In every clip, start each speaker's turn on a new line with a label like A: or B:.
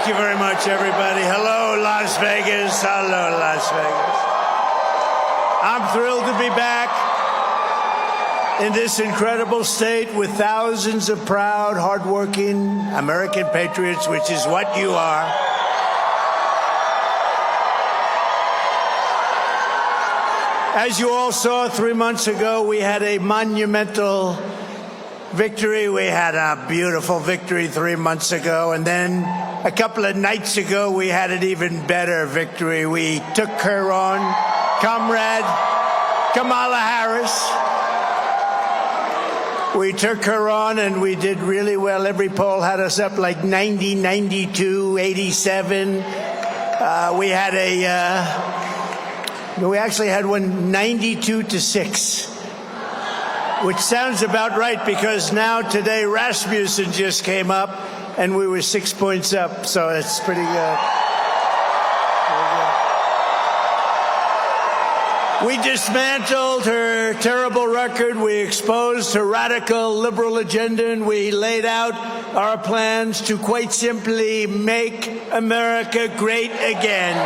A: Thank you very much, everybody. Hello, Las Vegas. Hello, Las Vegas. I'm thrilled to be back in this incredible state with thousands of proud, hardworking American patriots, which is what you are. As you all saw 3 months ago, we had a monumental victory. We had a beautiful victory 3 months ago. And then a couple of nights ago, we had an even better victory. We took her on, Comrade Kamala Harris. We took her on and we did really well. Every poll had us up like 90, 92, 87. We actually had one 92-6, which sounds about right because now today Rasmussen just came up and we were 6 points up, so it's pretty good. We dismantled her terrible record. We exposed her radical liberal agenda, and we laid out our plans to quite simply make America great again.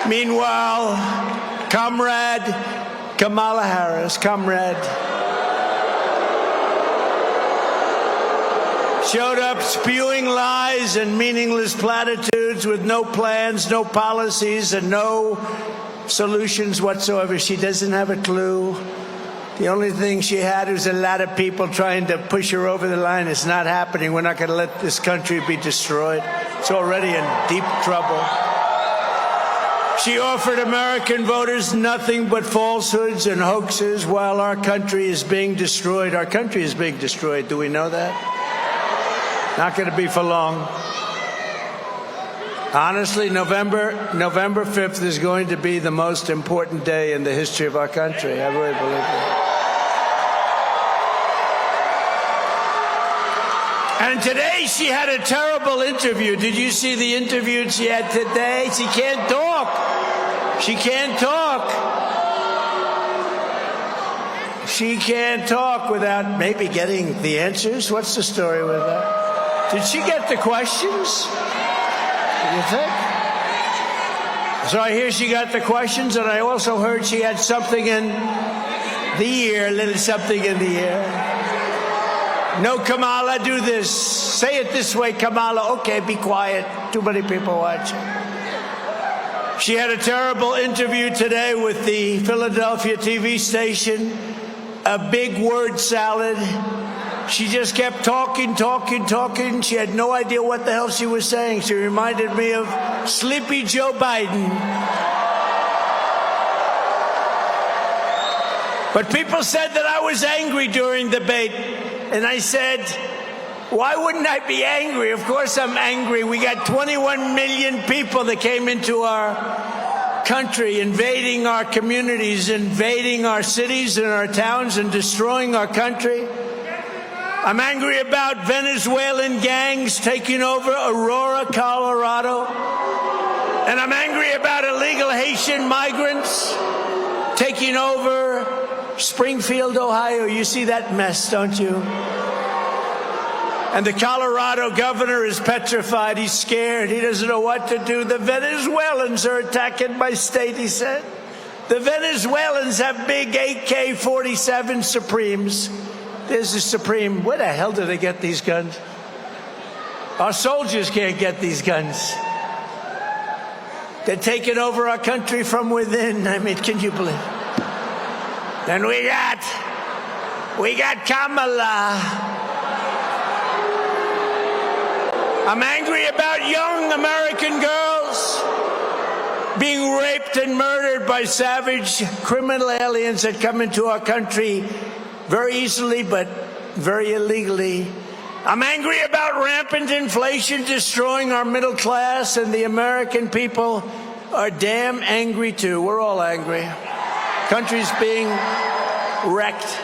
A: Meanwhile, Comrade Kamala Harris, showed up spewing lies and meaningless platitudes with no plans, no policies, and no solutions whatsoever. She doesn't have a clue. The only thing she had was a lot of people trying to push her over the line. It's not happening. We're not going to let this country be destroyed. It's already in deep trouble. She offered American voters nothing but falsehoods and hoaxes while our country is being destroyed. Our country is being destroyed. Do we know that? Not going to be for long. Honestly, November 5th is going to be the most important day in the history of our country. I really believe that. And today she had a terrible interview. Did you see the interview she had today? She can't talk. She can't talk. She can't talk without maybe getting the answers. What's the story with that? Did she get the questions? Do you think? So I hear she got the questions, and I also heard she had something in the ear, a little something in the ear. No, Kamala, do this. Say it this way, Kamala. Okay, be quiet. Too many people watching. She had a terrible interview today with the Philadelphia TV station, a big word salad. She just kept talking. She had no idea what the hell she was saying. She reminded me of Sleepy Joe Biden. But people said that I was angry during the debate. And I said, why wouldn't I be angry? Of course I'm angry. We got 21 million people that came into our country, invading our communities, invading our cities and our towns, and destroying our country. I'm angry about Venezuelan gangs taking over Aurora, Colorado. And I'm angry about illegal Haitian migrants taking over Springfield, Ohio. You see that mess, don't you? And the Colorado governor is petrified. He's scared. He doesn't know what to do. The Venezuelans are attacking my state, he said. The Venezuelans have big AK-47 Supremes. There's a Supreme. Where the hell do they get these guns? Our soldiers can't get these guns. They're taking over our country from within. I mean, can you believe it? Then we got Kamala. I'm angry about young American girls being raped and murdered by savage criminal aliens that come into our country very easily but very illegally. I'm angry about rampant inflation destroying our middle class, and the American people are damn angry too. We're all angry. Country's being wrecked.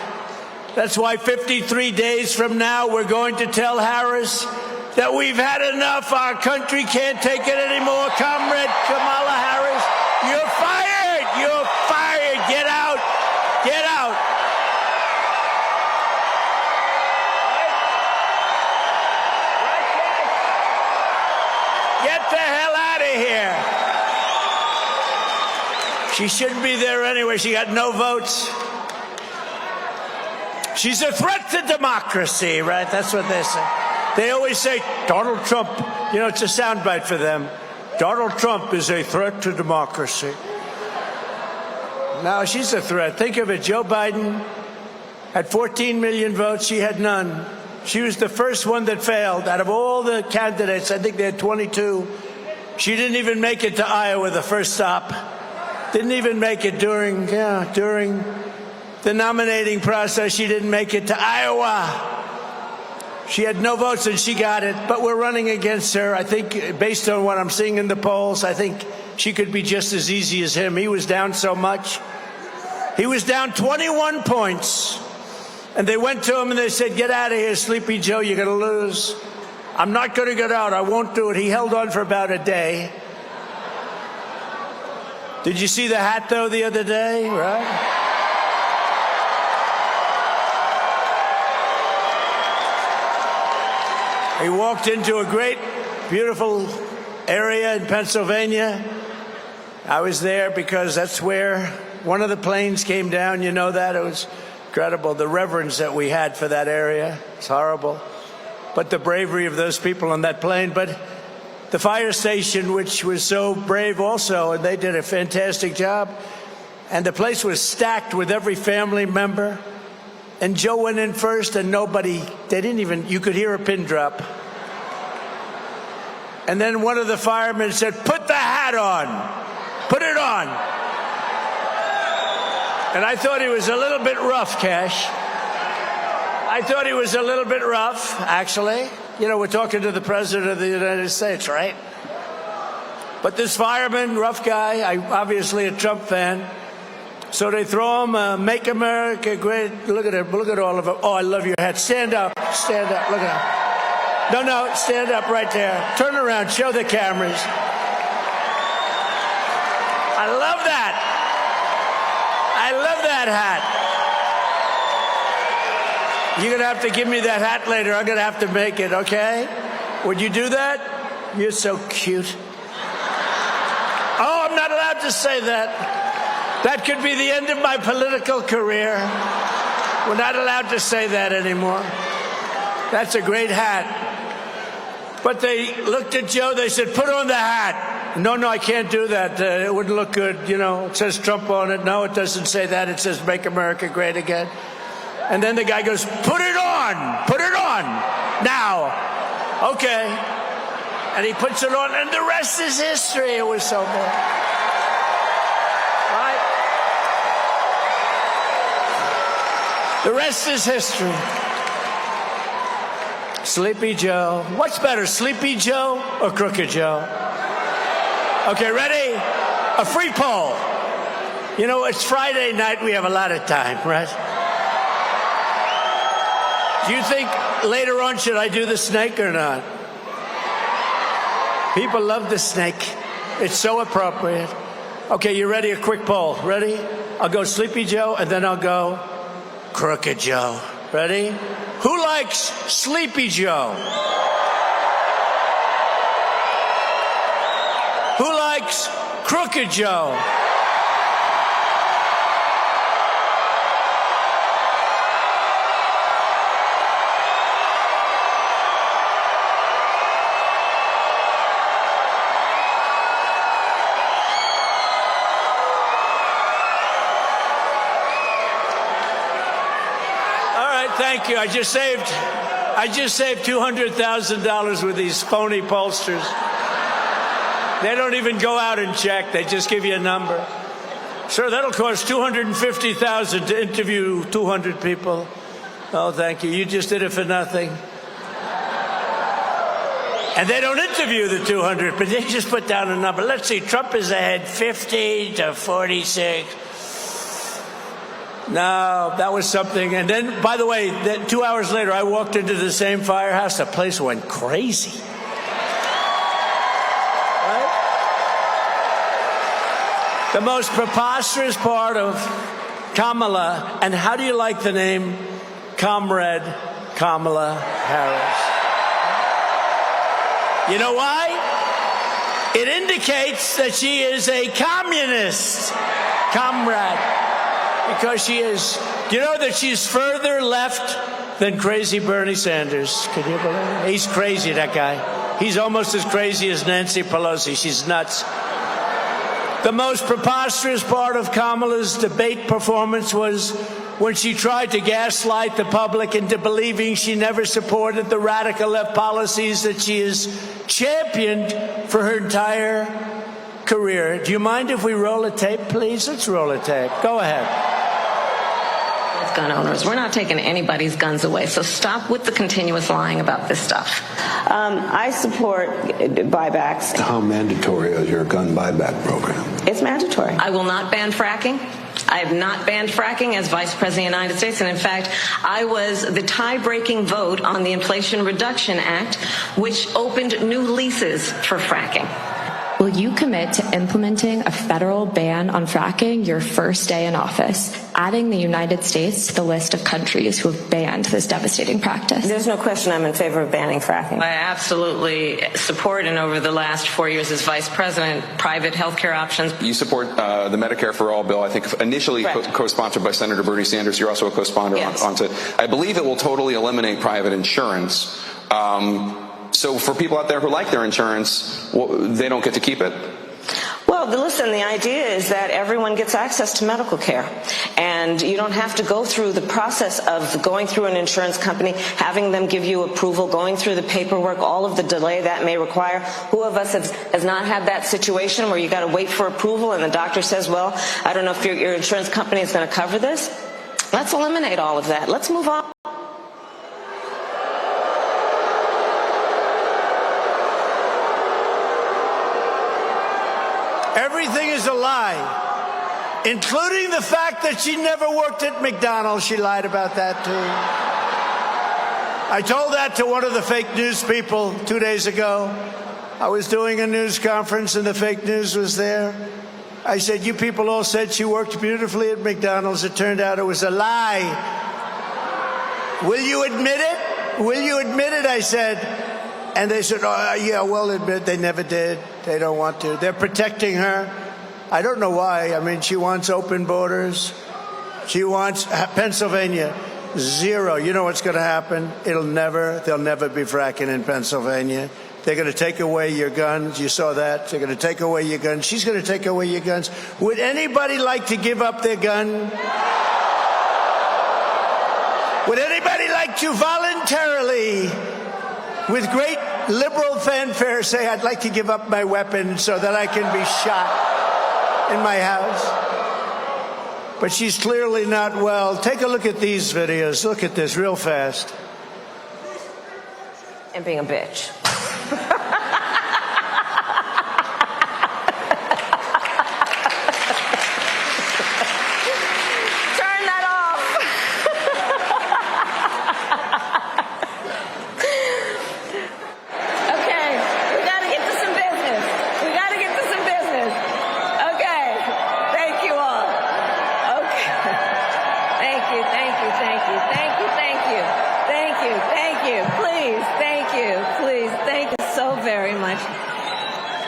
A: That's why 53 days from now, we're going to tell Harris that we've had enough. Our country can't take it anymore. Comrade Kamala Harris, you're fired. You're fired. Get out. Get out. the hell out of here. She shouldn't be there anyway. She got no votes. She's a threat to democracy, right? That's what they say. They always say, Donald Trump, you know, it's a soundbite for them. Donald Trump is a threat to democracy. Now, she's a threat. Think of it. Joe Biden had 14 million votes. She had none. She was the first one that failed. Out of all the candidates, I think they had 22. She didn't even make it to Iowa, the first stop. Didn't even make it during the nominating process. She didn't make it to Iowa. She had no votes and she got it. But we're running against her. I think based on what I'm seeing in the polls, I think she could be just as easy as him. He was down so much. He was down 21 points. And they went to him and they said, get out of here, Sleepy Joe, you're going to lose. I'm not going to get out. I won't do it. He held on for about a day. Did you see the hat, though, the other day? Right? He walked into a great, beautiful area in Pennsylvania. I was there because that's where one of the planes came down. You know that? It was incredible. The reverence that we had for that area. It's horrible. But the bravery of those people on that plane. But the fire station, which was so brave also, and they did a fantastic job. And the place was stacked with every family member. And Joe went in first, and you could hear a pin drop. And then one of the firemen said, put the hat on. Put it on. And I thought he was a little bit rough, Cash. I thought he was a little bit rough, actually. You know, we're talking to the President of the United States, right? But this fireman, rough guy, obviously a Trump fan. So they throw him, Make America Great. Look at him. Look at all of them. Oh, I love your hat. Stand up. Stand up. Look at him. No, stand up right there. Turn around. Show the cameras. I love that. I love that hat. You're going to have to give me that hat later. I'm going to have to make it, okay? Would you do that? You're so cute. Oh, I'm not allowed to say that. That could be the end of my political career. We're not allowed to say that anymore. That's a great hat. But they looked at Joe. They said, put on the hat. No, I can't do that. It wouldn't look good. You know, it says Trump on it. No, it doesn't say that. It says Make America Great Again. And then the guy goes, put it on. Put it on. Now. Okay. And he puts it on. And the rest is history. It was so bad. Right? The rest is history. Sleepy Joe. What's better, Sleepy Joe or Crooked Joe? Okay, ready? A free poll. You know, it's Friday night. We have a lot of time, right? Do you think later on should I do the snake or not? People love the snake. It's so appropriate. Okay, you ready? A quick poll. Ready? I'll go Sleepy Joe and then I'll go Crooked Joe. Ready? Who likes Sleepy Joe? Who likes Crooked Joe? Thank you. I just saved $200,000 with these phony pollsters. They don't even go out and check. They just give you a number. Sir, that'll cost $250,000 to interview 200 people. Oh, thank you. You just did it for nothing. And they don't interview the 200, but they just put down a number. Let's see. Trump is ahead 50 to 46. No, that was something. And then, by the way, 2 hours later, I walked into the same firehouse. The place went crazy. Right? The most preposterous part of Kamala, and how do you like the name Comrade Kamala Harris? You know why? It indicates that she is a communist, comrade, because she is. Do you know that she's further left than crazy Bernie Sanders? Can you believe it? He's crazy, that guy. He's almost as crazy as Nancy Pelosi. She's nuts. The most preposterous part of Kamala's debate performance was when she tried to gaslight the public into believing she never supported the radical left policies that she has championed for her entire career. Do you mind if we roll a tape, please? Let's roll a tape. Go ahead.
B: Gun owners. We're not taking anybody's guns away, so stop with the continuous lying about this stuff.
C: I support buybacks.
D: How mandatory is your gun buyback program?
C: It's mandatory.
B: I will not ban fracking. I have not banned fracking as Vice President of the United States, and in fact, I was the tie-breaking vote on the Inflation Reduction Act, which opened new leases for fracking.
E: Will you commit to implementing a federal ban on fracking your first day in office, adding the United States to the list of countries who have banned this devastating practice?
C: There's no question I'm in favor of banning fracking.
B: I absolutely support, and over the last 4 years as Vice President, private health care options.
F: You support the Medicare for All bill, I think initially co-sponsored by Senator Bernie Sanders. You're also a co-sponsor onto it. I believe it will totally eliminate private insurance. So for people out there who like their insurance, they don't get to keep it?
C: Well, listen, the idea is that everyone gets access to medical care, and you don't have to go through the process of going through an insurance company, having them give you approval, going through the paperwork, all of the delay that may require. Who of us has not had that situation where you got to wait for approval and the doctor says, well, I don't know if your insurance company is going to cover this? Let's eliminate all of that. Let's move on.
A: Everything is a lie, including the fact that she never worked at McDonald's. She lied about that, too. I told that to one of the fake news people 2 days ago. I was doing a news conference, and the fake news was there. I said, you people all said she worked beautifully at McDonald's. It turned out it was a lie. Will you admit it? Will you admit it? I said. And they said, oh, yeah, well, admit they never did. They don't want to. They're protecting her. I don't know why. I mean, she wants open borders. She wants Pennsylvania, zero. You know what's going to happen? They'll never be fracking in Pennsylvania. They're going to take away your guns. You saw that. They're going to take away your guns. She's going to take away your guns. Would anybody like to give up their gun? Would anybody like to voluntarily, with great liberal fanfare, say, I'd like to give up my weapon so that I can be shot in my house? But she's clearly not well. Take a look at these videos. Look at this real fast.
C: And being a bitch.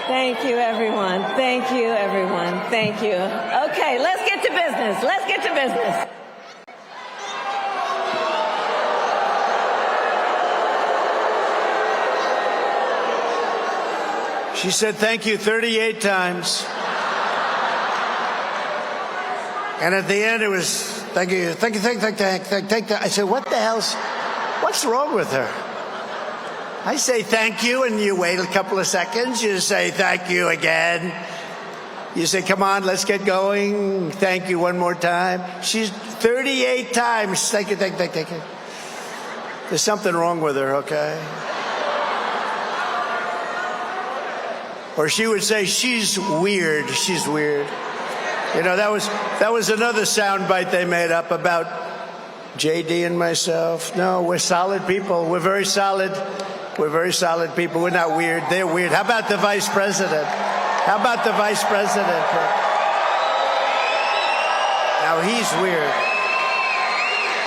C: Thank you, everyone. Thank you, everyone. Thank you. Okay, let's get to business. Let's get to business.
A: She said thank you 38 times. And at the end it was thank you, thank you, thank you, thank you. I said, what the hell's, what's wrong with her? I say thank you, and you wait a couple of seconds. You say thank you again. You say, come on, let's get going. Thank you one more time. She's 38 times. Thank you, thank you, thank you. There's something wrong with her, okay? Or she would say, she's weird. She's weird. You know, that was another soundbite they made up about JD and myself. No, we're solid people. We're very solid. We're very solid people. We're not weird. They're weird. How about the vice president? How about the vice president? Now he's weird.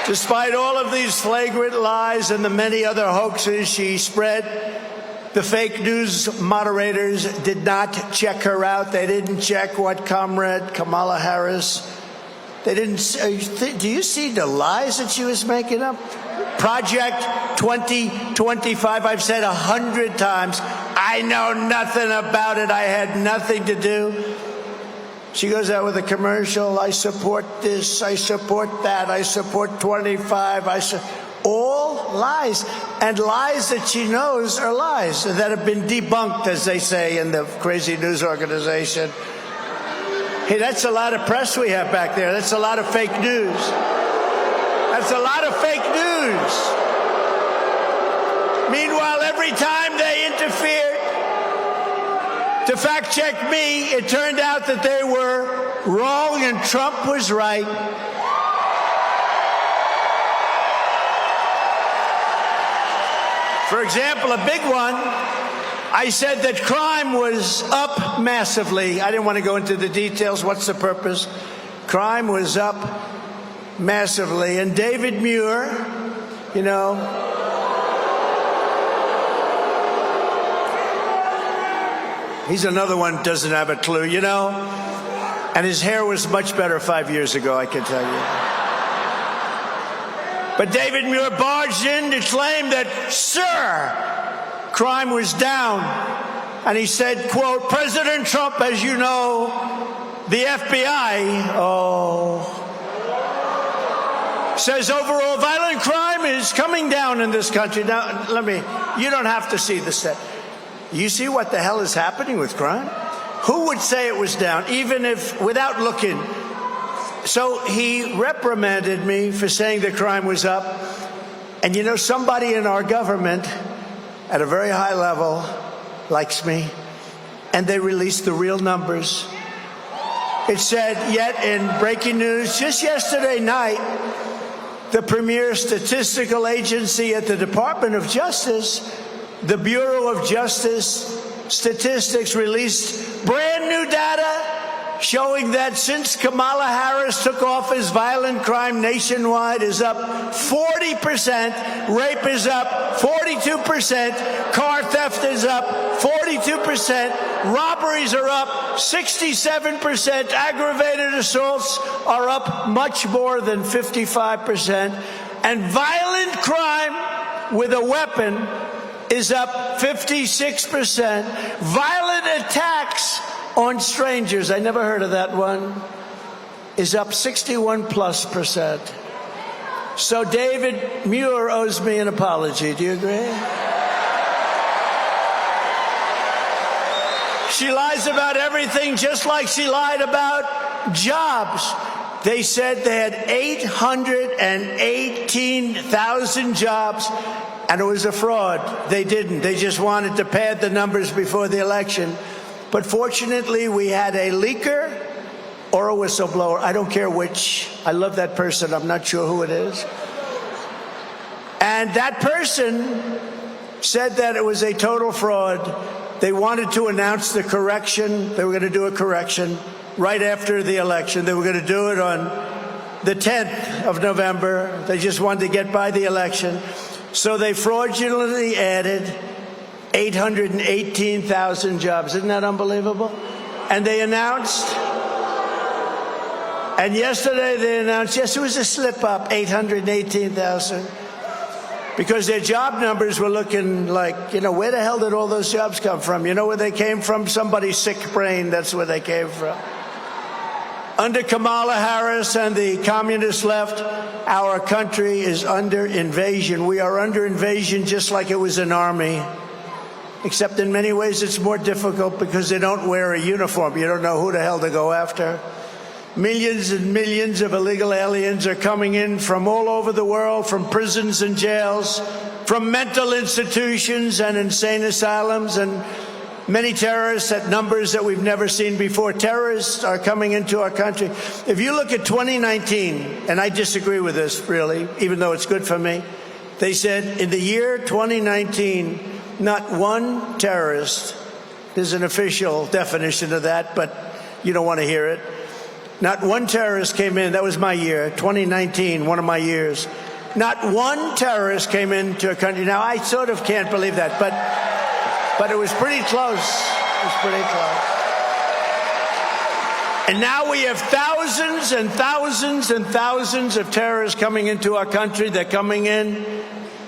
A: Despite all of these flagrant lies and the many other hoaxes she spread, The fake news moderators did not check her out. They didn't check what Comrade Kamala Harris, they didn't. Do you see the lies that she was making up? Project 2025, I've said 100 times, I know nothing about it. I had nothing to do. She goes out with a commercial. I support this. I support that. I support 25. All lies, and lies that she knows are lies that have been debunked, as they say in the crazy news organization. Hey, that's a lot of press we have back there. That's a lot of fake news. That's a lot of fake news. Meanwhile, every time they interfered to fact check me, it turned out that they were wrong and Trump was right. For example, a big one, I said that crime was up massively. I didn't want to go into the details. What's the purpose? Crime was up massively. And David Muir, you know, he's another one doesn't have a clue, you know. And his hair was much better 5 years ago, I can tell you. But David Muir barged in to claim that, sir, crime was down. And he said, quote, President Trump, as you know, the FBI, says overall violent crime is coming down in this country. Now, you don't have to see this. You see what the hell is happening with crime? Who would say it was down, even if, without looking? So he reprimanded me for saying that crime was up. And you know, somebody in our government at a very high level likes me. And they released the real numbers. It said, yet in breaking news, just yesterday night, the premier statistical agency at the Department of Justice, the Bureau of Justice Statistics, released brand new data showing that since Kamala Harris took office, violent crime nationwide is up 40%, rape is up 42%, car theft is up 42%, robberies are up 67%, aggravated assaults are up much more than 55%, and violent crime with a weapon is up 56%. Violent attacks on strangers, I never heard of that one, is up 61+%. So David Muir owes me an apology. Do you agree? She lies about everything, just like she lied about jobs. They said they had 818,000 jobs, and it was a fraud. They didn't. They just wanted to pad the numbers before the election. But fortunately, we had a leaker or a whistleblower. I don't care which. I love that person. I'm not sure who it is. And that person said that it was a total fraud. They wanted to announce the correction. They were going to do a correction right after the election. They were going to do it on the 10th of November. They just wanted to get by the election. So they fraudulently added 818,000 jobs. Isn't that unbelievable? And they announced, and yesterday they announced, yes, it was a slip up, 818,000. Because their job numbers were looking like, you know, where the hell did all those jobs come from? You know where they came from? Somebody's sick brain, that's where they came from. Under Kamala Harris and the communist left, our country is under invasion. We are under invasion just like it was an army. Except in many ways it's more difficult because they don't wear a uniform. You don't know who the hell to go after. Millions and millions of illegal aliens are coming in from all over the world, from prisons and jails, from mental institutions and insane asylums, and many terrorists at numbers that we've never seen before. Terrorists are coming into our country. If you look at 2019, and I disagree with this really, even though it's good for me, they said in the year 2019, not one terrorist, there's an official definition of that, but you don't want to hear it. Not one terrorist came in. That was my year, 2019, one of my years. Not one terrorist came into a country. Now, I sort of can't believe that, but But it was pretty close. It was pretty close. And now we have thousands and thousands and thousands of terrorists coming into our country. They're coming in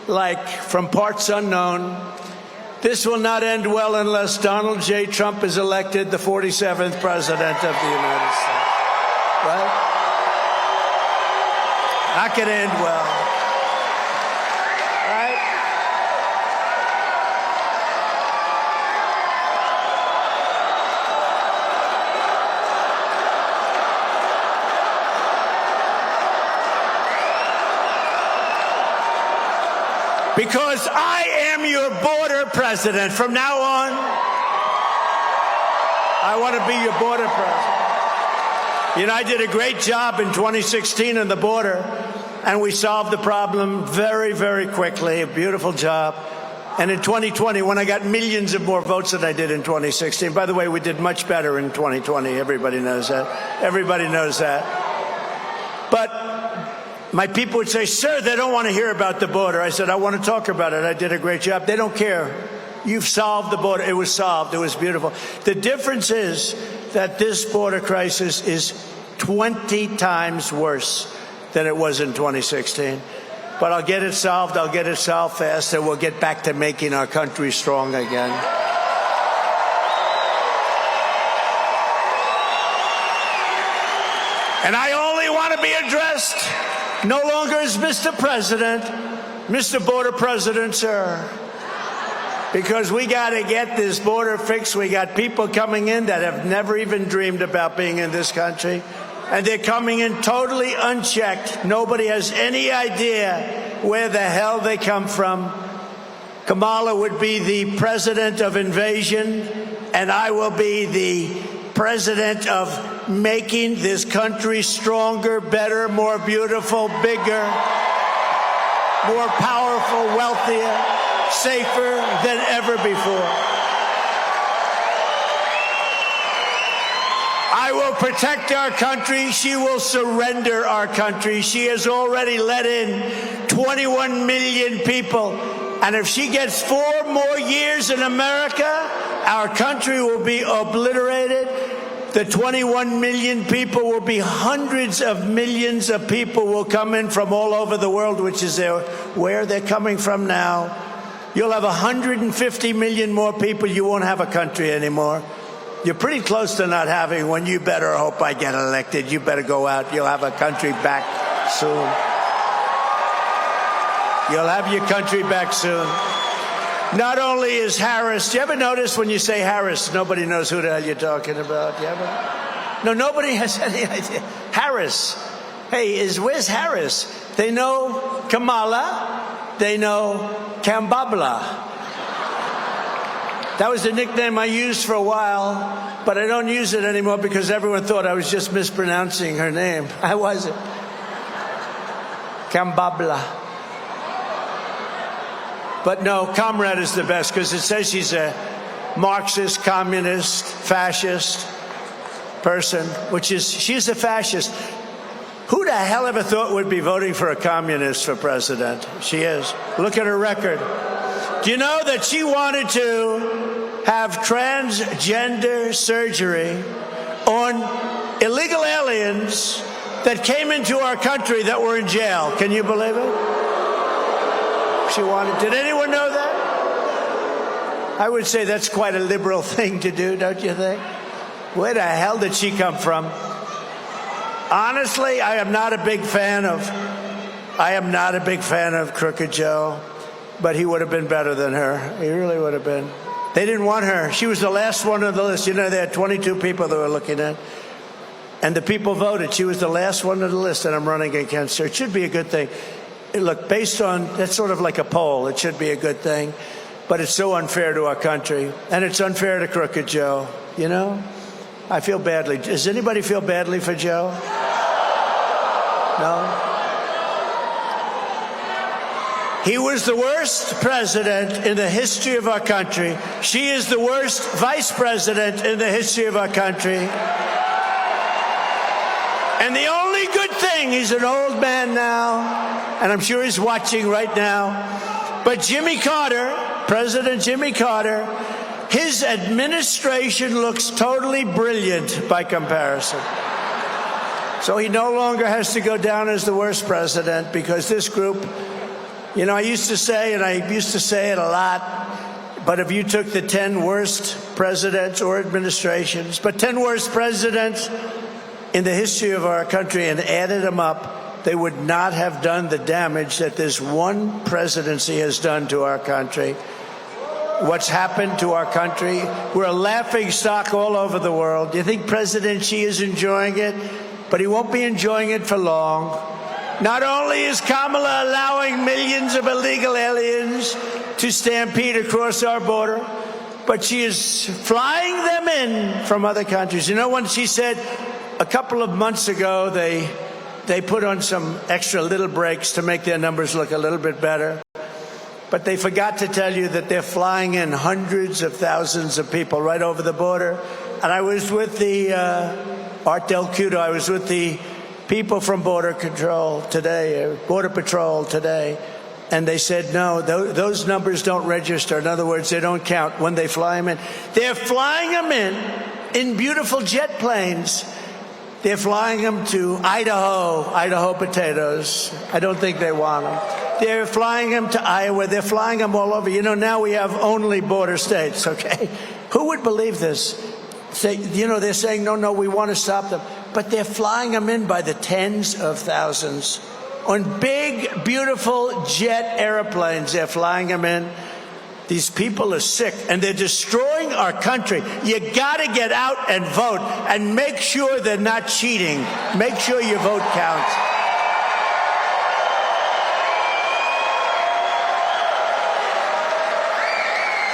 A: like from parts unknown. This will not end well unless Donald J. Trump is elected the 47th president of the United States. Right? Not going to end well. Right? Because I am your border president. From now on, I want to be your border president. You know, I did a great job in 2016 on the border, and we solved the problem very, very quickly. A beautiful job. And in 2020, when I got millions of more votes than I did in 2016, by the way, we did much better in 2020. Everybody knows that. Everybody knows that. But my people would say, sir, they don't want to hear about the border. I said, I want to talk about it. I did a great job. They don't care. You've solved the border. It was solved. It was beautiful. The difference is that this border crisis is 20 times worse than it was in 2016. But I'll get it solved. I'll get it solved fast, and we'll get back to making our country strong again. And I only want to be addressed no longer as Mr. President, Mr. Border President, sir. Because we got to get this border fixed. We got people coming in that have never even dreamed about being in this country. And they're coming in totally unchecked. Nobody has any idea where the hell they come from. Kamala would be the president of invasion, and I will be the president of making this country stronger, better, more beautiful, bigger, more powerful, wealthier, safer than ever before. I will protect our country. She will surrender our country. She has already let in 21 million people. And if she gets 4 more years in America, our country will be obliterated. The 21 million people will be hundreds of millions of people will come in from all over the world, which is where they're coming from now. You'll have 150 million more people. You won't have a country anymore. You're pretty close to not having one. You better hope I get elected. You better go out. You'll have a country back soon. You'll have your country back soon. Not only is Harris, do you ever notice when you say Harris, nobody knows who the hell you're talking about? You ever? No, nobody has any idea. Harris. Hey, where's Harris? They know Kamala. They know Kambabla. That was the nickname I used for a while, but I don't use it anymore because everyone thought I was just mispronouncing her name. I wasn't. Kambabla. But no, Comrade is the best because it says she's a Marxist, communist, fascist person, she's a fascist. Who the hell ever thought would be voting for a communist for president? She is. Look at her record. Do you know that she wanted to have transgender surgery on illegal aliens that came into our country that were in jail? Can you believe it? She wanted. Did anyone know that? I would say that's quite a liberal thing to do, don't you think? Where the hell did she come from? Honestly, I am not a big fan of Crooked Joe, but he would have been better than her. He really would have been. They didn't want her. She was the last one on the list. You know, they had 22 people they were looking at. And the people voted. She was the last one on the list, and I'm running against her. It should be a good thing. Look, based on, that's sort of like a poll. It should be a good thing. But it's so unfair to our country. And it's unfair to Crooked Joe. You know? I feel badly. Does anybody feel badly for Joe? No? He was the worst president in the history of our country. She is the worst vice president in the history of our country. And the only good thing, he's an old man now, and I'm sure he's watching right now, but Jimmy Carter President Jimmy Carter, his administration looks totally brilliant by comparison. So he no longer has to go down as the worst president because this group, you know, I used to say it a lot, but if you took the 10 worst presidents or administrations, but 10 worst presidents in the history of our country and added them up, they would not have done the damage that this one presidency has done to our country. What's happened to our country, we're a laughing stock all over the world. Do you think President Xi is enjoying it? But he won't be enjoying it for long. Not only is Kamala allowing millions of illegal aliens to stampede across our border, but she is flying them in from other countries. You know, when she said a couple of months ago they put on some extra little brakes to make their numbers look a little bit better, but they forgot to tell you that they're flying in hundreds of thousands of people right over the border. And I was with the Art Del Cudo, I was with the people from Border Patrol today, and they said, no, those numbers don't register. In other words, they don't count when they fly them in. They're flying them in beautiful jet planes. They're flying them to Idaho potatoes. I don't think they want them. They're flying them to Iowa. They're flying them all over. You know, now we have only border states, okay? Who would believe this? They're saying, no, we want to stop them. But they're flying them in by the tens of thousands. On big, beautiful jet airplanes, they're flying them in. These people are sick, and they're destroying our country. You got to get out and vote, and make sure they're not cheating. Make sure your vote counts.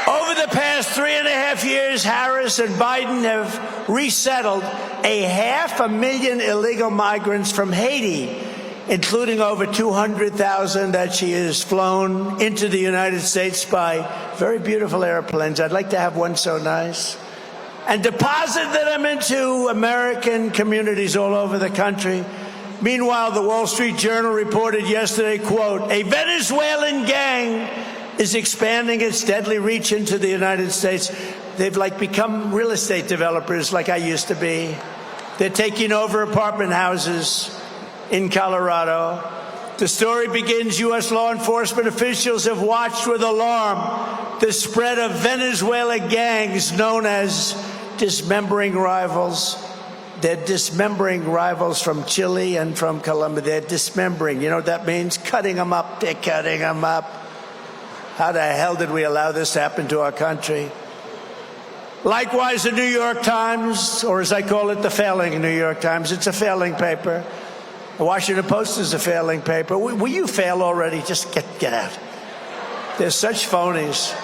A: Over the past 3.5 years, Harris and Biden have resettled 500,000 illegal migrants from Haiti, including over 200,000 that she has flown into the United States by very beautiful airplanes. I'd like to have one so nice. And deposited them into American communities all over the country. Meanwhile, the Wall Street Journal reported yesterday, quote, a Venezuelan gang is expanding its deadly reach into the United States. They've become real estate developers like I used to be. They're taking over apartment houses in Colorado. The story begins, U.S. law enforcement officials have watched with alarm the spread of Venezuela gangs known as dismembering rivals. They're dismembering rivals from Chile and from Colombia. They're dismembering. You know what that means? Cutting them up. They're cutting them up. How the hell did we allow this to happen to our country? Likewise, the New York Times, or as I call it, the failing New York Times. It's a failing paper. The Washington Post is a failing paper. Will you fail already? Just get out. They're such phonies.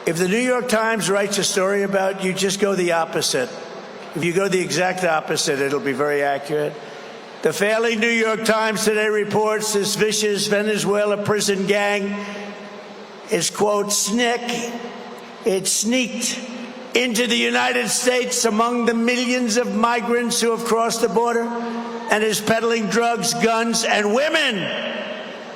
A: If the New York Times writes a story about you, just go the opposite. If you go the exact opposite, it'll be very accurate. The failing New York Times today reports this vicious Venezuela prison gang is, quote, it sneaked into the United States among the millions of migrants who have crossed the border and is peddling drugs, guns, and women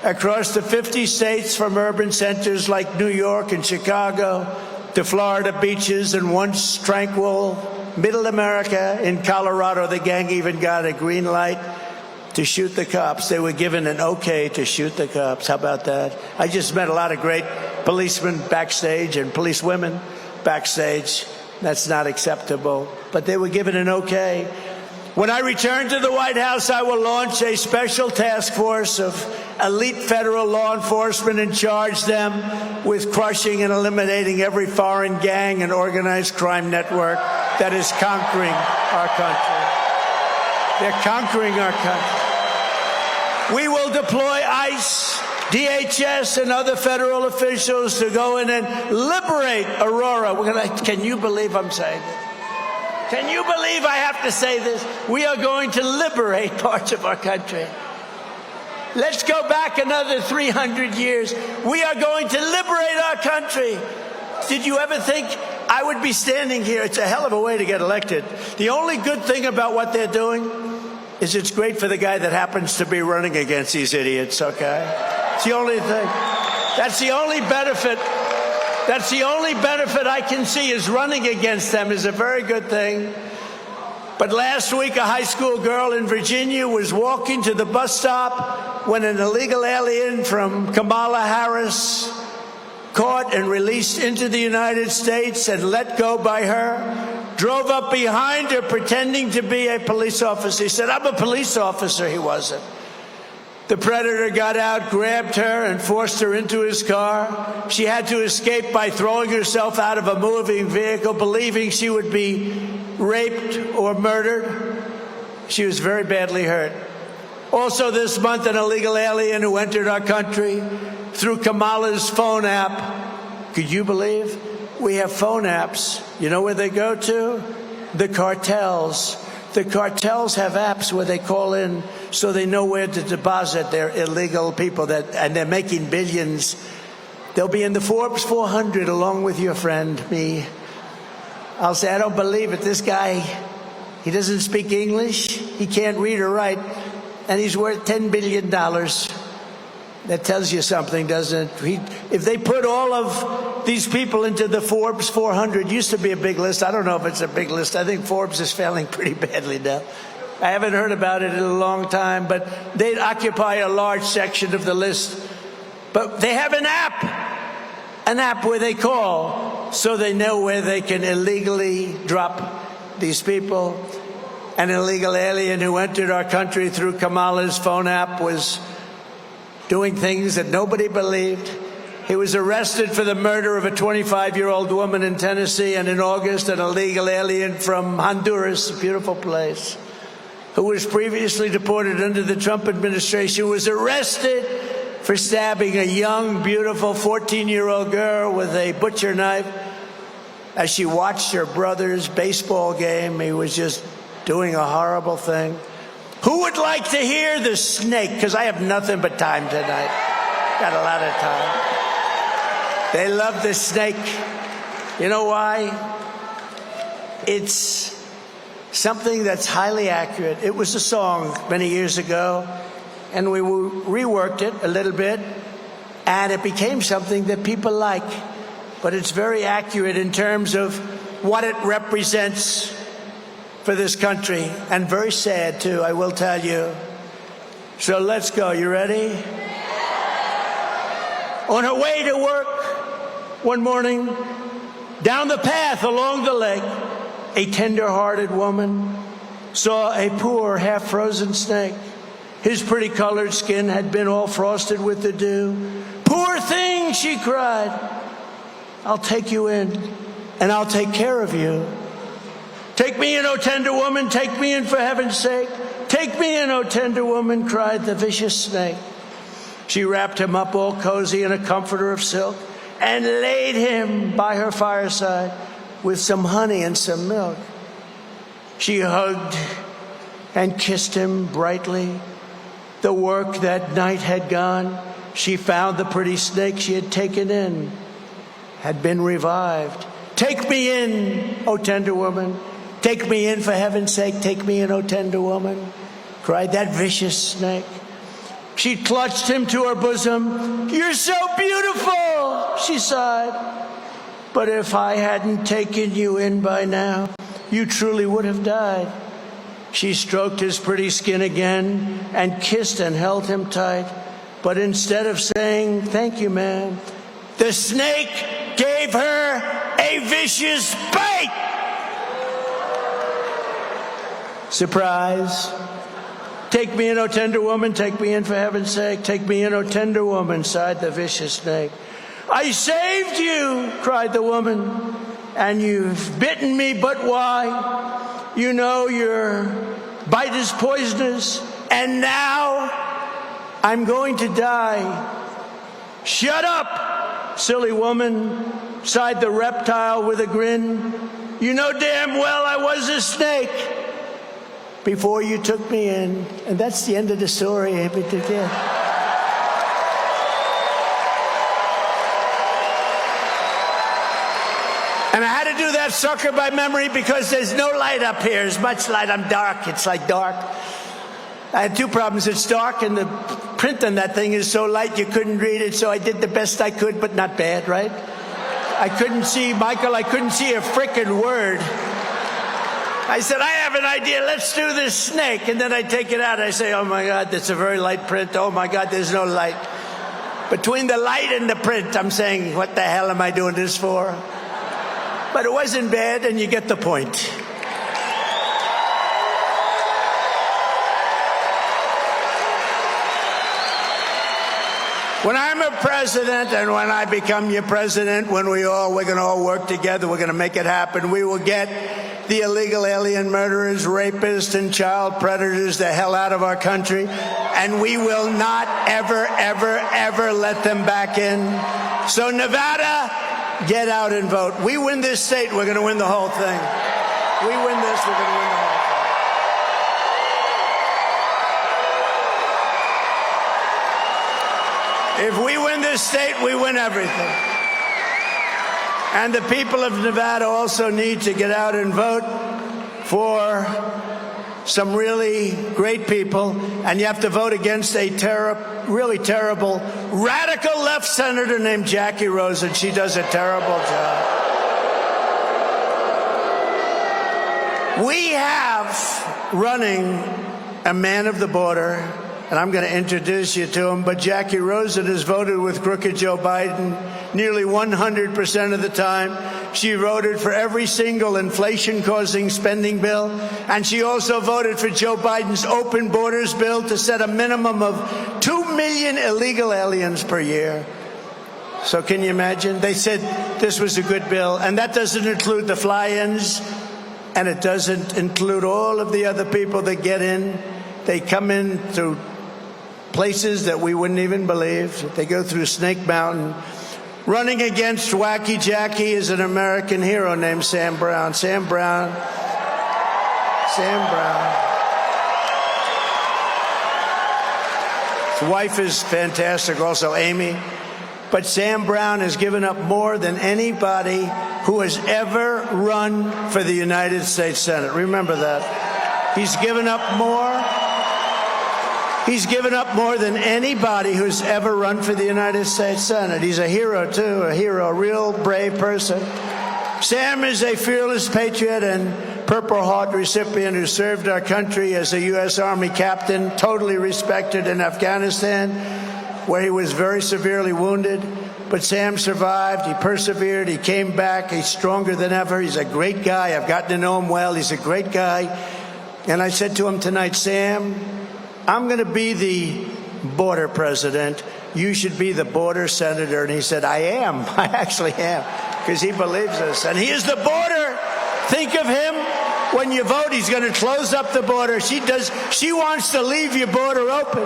A: across the 50 states from urban centers like New York and Chicago to Florida beaches and once tranquil middle America. In Colorado, the gang even got a green light to shoot the cops. They were given an okay to shoot the cops. How about that? I just met a lot of great policemen backstage and policewomen backstage. That's not acceptable. But they were given an okay. When I return to the White House, I will launch a special task force of elite federal law enforcement and charge them with crushing and eliminating every foreign gang and organized crime network that is conquering our country. They're conquering our country. We will deploy ICE, DHS, and other federal officials to go in and liberate Aurora. Can you believe I'm saying this? Can you believe I have to say this? We are going to liberate parts of our country. Let's go back another 300 years. We are going to liberate our country. Did you ever think I would be standing here? It's a hell of a way to get elected. The only good thing about what they're doing is it's great for the guy that happens to be running against these idiots, okay? It's the only thing. That's the only benefit That's the only benefit I can see, is running against them is a very good thing. But last week, a high school girl in Virginia was walking to the bus stop when an illegal alien from Kamala Harris, caught and released into the United States and let go by her, drove up behind her pretending to be a police officer. He said, "I'm a police officer." He wasn't. The predator got out, grabbed her, and forced her into his car. She had to escape by throwing herself out of a moving vehicle, believing she would be raped or murdered. She was very badly hurt. Also this month, an illegal alien who entered our country through Kamala's phone app. Could you believe? We have phone apps. You know where they go to? The cartels. The cartels have apps where they call in so they know where to deposit their illegal people, and they're making billions. They'll be in the Forbes 400 along with your friend, me. I'll say, I don't believe it. This guy, he doesn't speak English. He can't read or write. And he's worth $10 billion. That tells you something, doesn't it? If they put all of these people into the Forbes 400, used to be a big list. I don't know if it's a big list. I think Forbes is failing pretty badly now. I haven't heard about it in a long time, but they'd occupy a large section of the list. But they have an app where they call so they know where they can illegally drop these people. An illegal alien who entered our country through Kamala's phone app was doing things that nobody believed. He was arrested for the murder of a 25-year-old woman in Tennessee, and in August, an illegal alien from Honduras, a beautiful place, who was previously deported under the Trump administration, was arrested for stabbing a young, beautiful 14-year-old girl with a butcher knife as she watched her brother's baseball game. He was just doing a horrible thing. Who would like to hear the snake? Because I have nothing but time tonight. Got a lot of time. They love the snake. You know why? It's something that's highly accurate. It was a song many years ago, and we reworked it a little bit, and it became something that people like. But it's very accurate in terms of what it represents for this country, and very sad too, I will tell you. So let's go. You ready? On her way to work one morning, down the path along the lake, a tender-hearted woman saw a poor half-frozen snake. His pretty colored skin had been all frosted with the dew. "Poor thing," she cried. "I'll take you in, and I'll take care of you. Take me in, O tender woman, take me in for heaven's sake. Take me in, O tender woman," cried the vicious snake. She wrapped him up all cozy in a comforter of silk and laid him by her fireside with some honey and some milk. She hugged and kissed him brightly. The work that night had gone. She found the pretty snake she had taken in had been revived. "Take me in, O tender woman. Take me in for heaven's sake. Take me in, O tender woman," cried that vicious snake. She clutched him to her bosom. "You're so beautiful," she sighed. "But if I hadn't taken you in by now, you truly would have died." She stroked his pretty skin again and kissed and held him tight. But instead of saying, "Thank you, ma'am," the snake gave her a vicious bite. Surprise. "Take me in, O tender woman, take me in for heaven's sake. Take me in, O tender woman," sighed the vicious snake. "I saved you," cried the woman, "and you've bitten me, but why? You know your bite is poisonous, and now I'm going to die." "Shut up, silly woman," sighed the reptile with a grin. "You know damn well I was a snake before you took me in." And that's the end of the story. And I had to do that sucker by memory because there's no light up here. As much light, I'm dark. It's like dark. I had two problems. It's dark, and the print on that thing is so light you couldn't read it, so I did the best I could, but not bad, right? I couldn't see, Michael, I couldn't see a frickin' word. I said, I have an idea. Let's do this snake. And then I take it out. I say, oh, my God, that's a very light print. Oh, my God, there's no light. Between the light and the print, I'm saying, what the hell am I doing this for? But it wasn't bad, and you get the point. When I'm a president and when I become your president, we're going to all work together. We're going to make it happen. We will get the illegal alien murderers, rapists, and child predators the hell out of our country. And we will not ever, ever, ever let them back in. So Nevada, get out and vote. We win this state, we're going to win the whole thing. We win this, we're going to win the whole thing. If we win this state, we win everything. And the people of Nevada also need to get out and vote for some really great people. And you have to vote against a really terrible, radical left senator named Jackie Rosen. She does a terrible job. We have running a man of the border, and I'm going to introduce you to him, but Jackie Rosen has voted with crooked Joe Biden nearly 100% of the time. She voted for every single inflation-causing spending bill, and she also voted for Joe Biden's open borders bill to set a minimum of 2 million illegal aliens per year. So can you imagine? They said this was a good bill, and that doesn't include the fly-ins, and it doesn't include all of the other people that get in. They come in through places that we wouldn't even believe. They go through Snake Mountain. Running against Wacky Jackie is an American hero named Sam Brown. Sam Brown. His wife is fantastic, also Amy. But Sam Brown has given up more than anybody who has ever run for the United States Senate. Remember that. He's given up more. He's given up more than anybody who's ever run for the United States Senate. He's a hero, too, a real brave person. Sam is a fearless patriot and Purple Heart recipient who served our country as a U.S. Army captain, totally respected in Afghanistan, where he was very severely wounded. But Sam survived. He persevered. He came back. He's stronger than ever. He's a great guy. I've gotten to know him well. He's a great guy. And I said to him tonight, Sam, I'm going to be the border president. You should be the border senator. And he said, I am. I actually am, because he believes us. And he is the border. Think of him. When you vote, he's going to close up the border. She wants to leave your border open.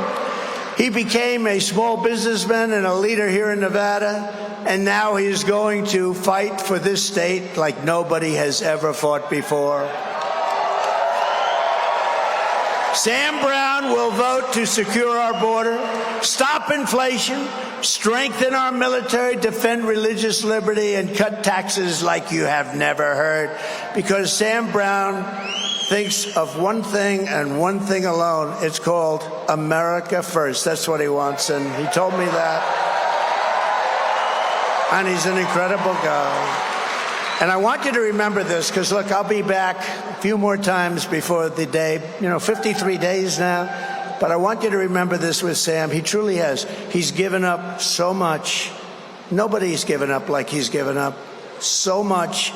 A: He became a small businessman and a leader here in Nevada. And now he's going to fight for this state like nobody has ever fought before. Sam Brown will vote to secure our border, stop inflation, strengthen our military, defend religious liberty, and cut taxes like you have never heard. Because Sam Brown thinks of one thing and one thing alone. It's called America First. That's what he wants, and he told me that. And he's an incredible guy. And I want you to remember this, because, look, I'll be back a few more times before the day, 53 days now. But I want you to remember this with Sam. He truly has. He's given up so much. Nobody's given up like he's given up so much.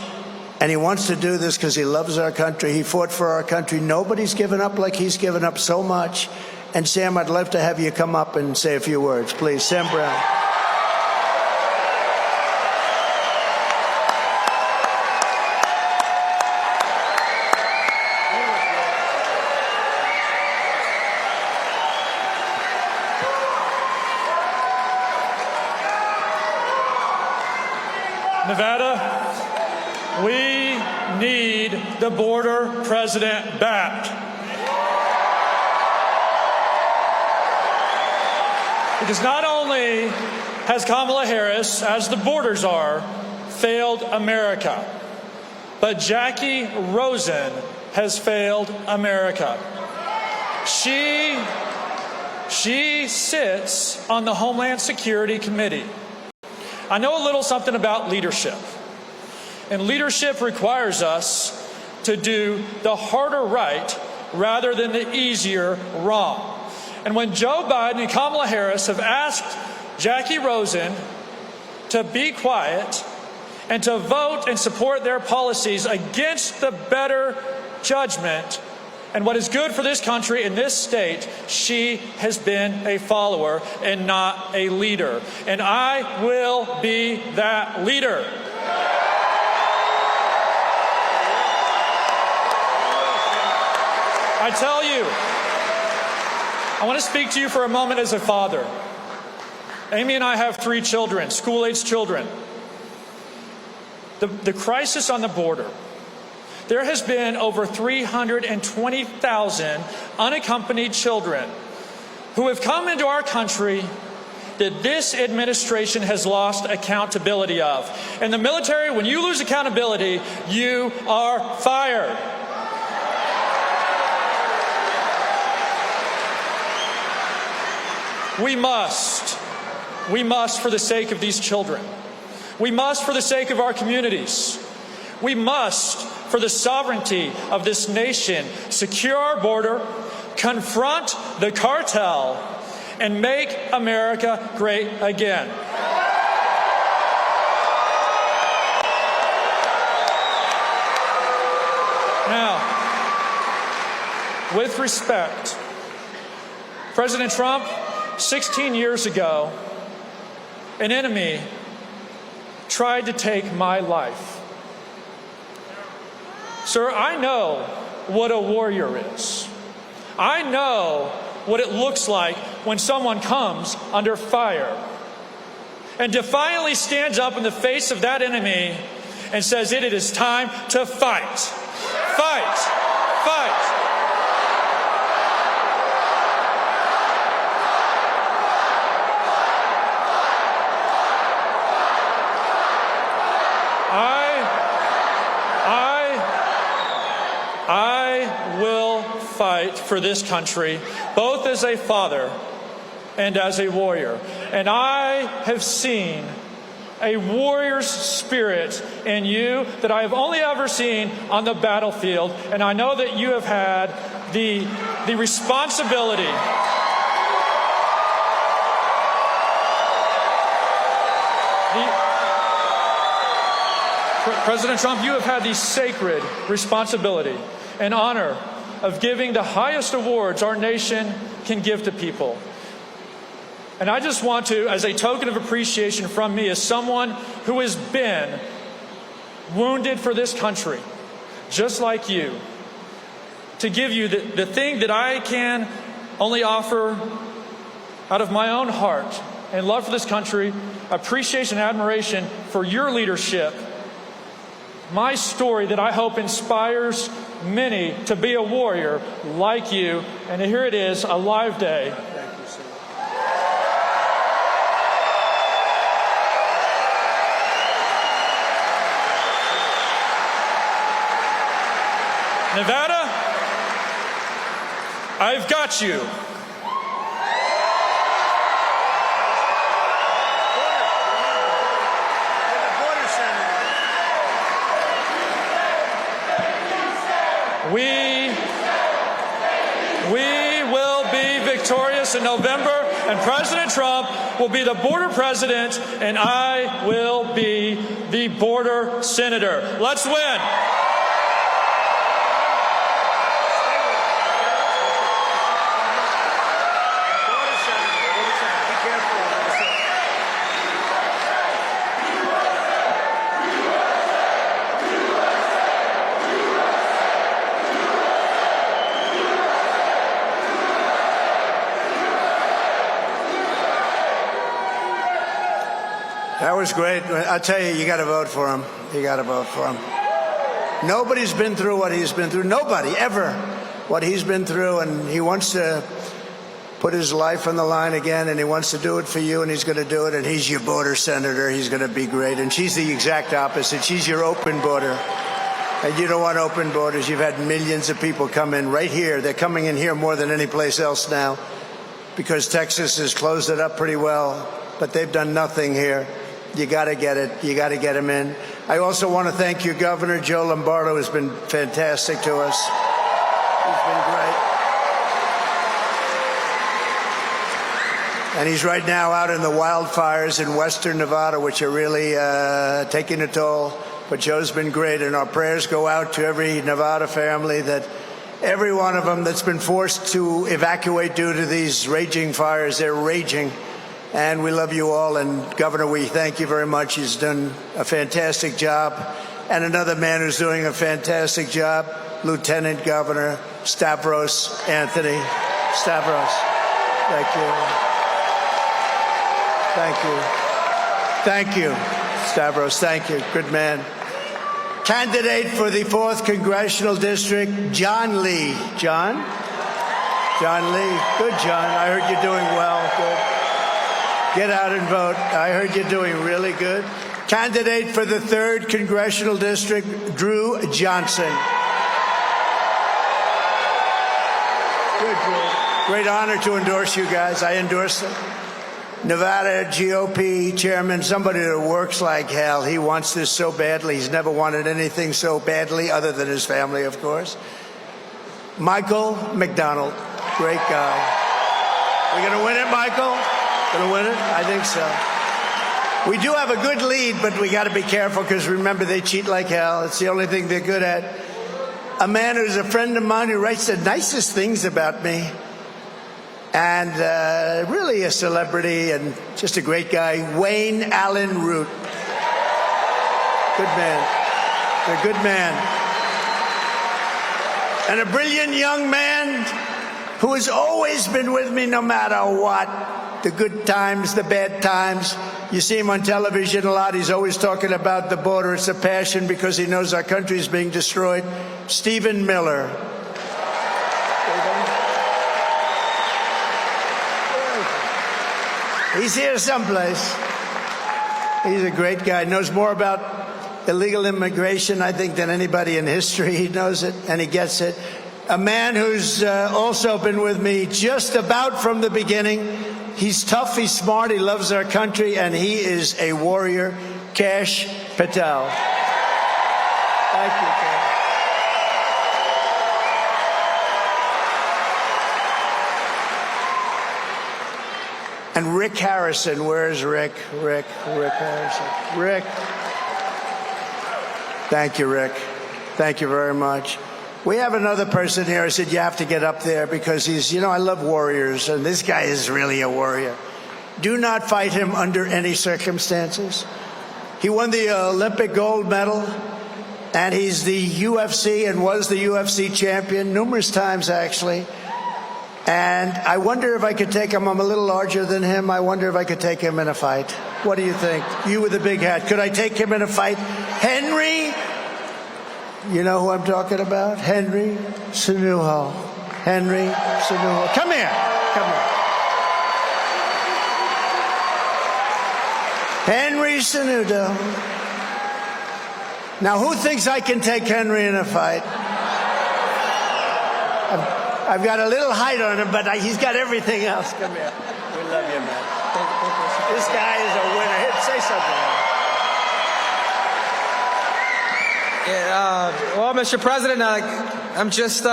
A: And he wants to do this because he loves our country. He fought for our country. Nobody's given up like he's given up so much. And, Sam, I'd love to have you come up and say a few words, please. Sam Brown.
G: Nevada, we need the border president back. Because not only has Kamala Harris, as the borders are, failed America, but Jackie Rosen has failed America. She sits on the Homeland Security Committee. I know a little something about leadership. And leadership requires us to do the harder right rather than the easier wrong. And when Joe Biden and Kamala Harris have asked Jackie Rosen to be quiet and to vote and support their policies against the better judgment and what is good for this country and this state, she has been a follower and not a leader. And I will be that leader. I tell you, I want to speak to you for a moment as a father. Amy and I have 3 children, school-age children. The crisis on the border. There has been over 320,000 unaccompanied children who have come into our country that this administration has lost accountability of. In the military, when you lose accountability, you are fired. We must, for the sake of these children. We must, for the sake of our communities. We must, for the sovereignty of this nation, secure our border, confront the cartel, and make America great again. Now, with respect, President Trump, 16 years ago, an enemy tried to take my life. Sir, I know what a warrior is. I know what it looks like when someone comes under fire and defiantly stands up in the face of that enemy and says, it is time to fight. Fight! Fight! I will fight for this country, both as a father and as a warrior. And I have seen a warrior's spirit in you that I have only ever seen on the battlefield. And I know that you have had the responsibility. President Trump, you have had the sacred responsibility and honor of giving the highest awards our nation can give to people. And I just want to, as a token of appreciation from me, as someone who has been wounded for this country, just like you, to give you the thing that I can only offer out of my own heart and love for this country, appreciation and admiration for your leadership. My story that I hope inspires many to be a warrior like you. And here it is, a live day.
A: Thank you, sir.
G: Nevada, I've got you. We will be victorious in November, and President Trump will be the border president, and I will be the border senator. Let's win.
A: That was great. I'll tell you, you got to vote for him. You got to vote for him. Nobody's been through what he's been through. Nobody ever what he's been through, and he wants to put his life on the line again, and he wants to do it for you, and he's going to do it, and he's your border senator. He's going to be great, and she's the exact opposite. She's your open border, and you don't want open borders. You've had millions of people come in right here. They're coming in here more than any place else now because Texas has closed it up pretty well, but they've done nothing here. You got to get it. You got to get him in. I also want to thank you, Governor Joe Lombardo has been fantastic to us. He's been great. And he's right now out in the wildfires in western Nevada, which are really taking a toll. But Joe's been great, and our prayers go out to every Nevada family, that every one of them that's been forced to evacuate due to these raging fires. They're raging. And we love you all. And Governor, we thank you very much. He's done a fantastic job. And another man who's doing a fantastic job, Lieutenant Governor Stavros Anthony. Stavros, thank you. Thank you. Thank you, Stavros. Thank you. Good man. Candidate for the 4th Congressional District, John Lee. John? John Lee. Good, John. I heard you're doing well. Good. Get out and vote. I heard you're doing really good. Candidate for the 3rd Congressional District, Drew Johnson. Good, Drew. Great honor to endorse you guys. I endorse them. Nevada GOP chairman, somebody that works like hell. He wants this so badly. He's never wanted anything so badly, other than his family, of course. Michael McDonald, great guy. We're going to win it, Michael? Going to win it? I think so. We do have a good lead, but we got to be careful, because remember, they cheat like hell. It's the only thing they're good at. A man who's a friend of mine who writes the nicest things about me. And really a celebrity and just a great guy, Wayne Allen Root. Good man. A good man. And a brilliant young man who has always been with me no matter what. The good times, the bad times. You see him on television a lot. He's always talking about the border. It's a passion, because he knows our country is being destroyed. Stephen Miller. He's here someplace. He's a great guy. Knows more about illegal immigration, I think, than anybody in history. He knows it, and he gets it. A man who's also been with me just about from the beginning. He's tough, he's smart, he loves our country, and he is a warrior, Kash Patel. Thank you, Kash. And Rick Harrison, where's Rick? Rick Harrison. Rick. Thank you, Rick. Thank you very much. We have another person here. I said, you have to get up there, because he's, I love warriors, and this guy is really a warrior. Do not fight him under any circumstances. He won the Olympic gold medal, and he's the UFC and was the UFC champion numerous times, actually. And I wonder if I could take him. I'm a little larger than him. I wonder if I could take him in a fight. What do you think? You with the big hat. Could I take him in a fight? Henry, you know who I'm talking about? Henry Cenuno. Henry Cenuno. Come here. Come here. Henry Cenuno. Now, who thinks I can take Henry in a fight? I've got a little height on him, but he's got everything else. Come here. We love you, man. This guy is a winner. Here, say something.
H: Yeah. Well, Mr. President, I'm just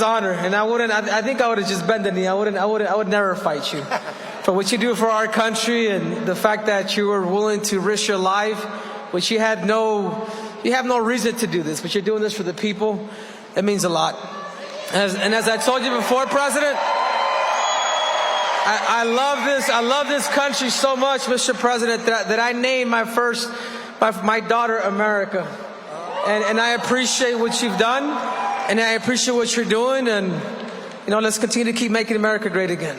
H: honored, and I think I would have just bent the knee. I would never fight you for what you do for our country, and the fact that you were willing to risk your life, which you have no reason to do this, but you're doing this for the people. It means a lot. As I told you before, President, I love this country so much, Mr. President, that I named my daughter America. And I appreciate what you've done, and I appreciate what you're doing, and let's continue to keep making America great again.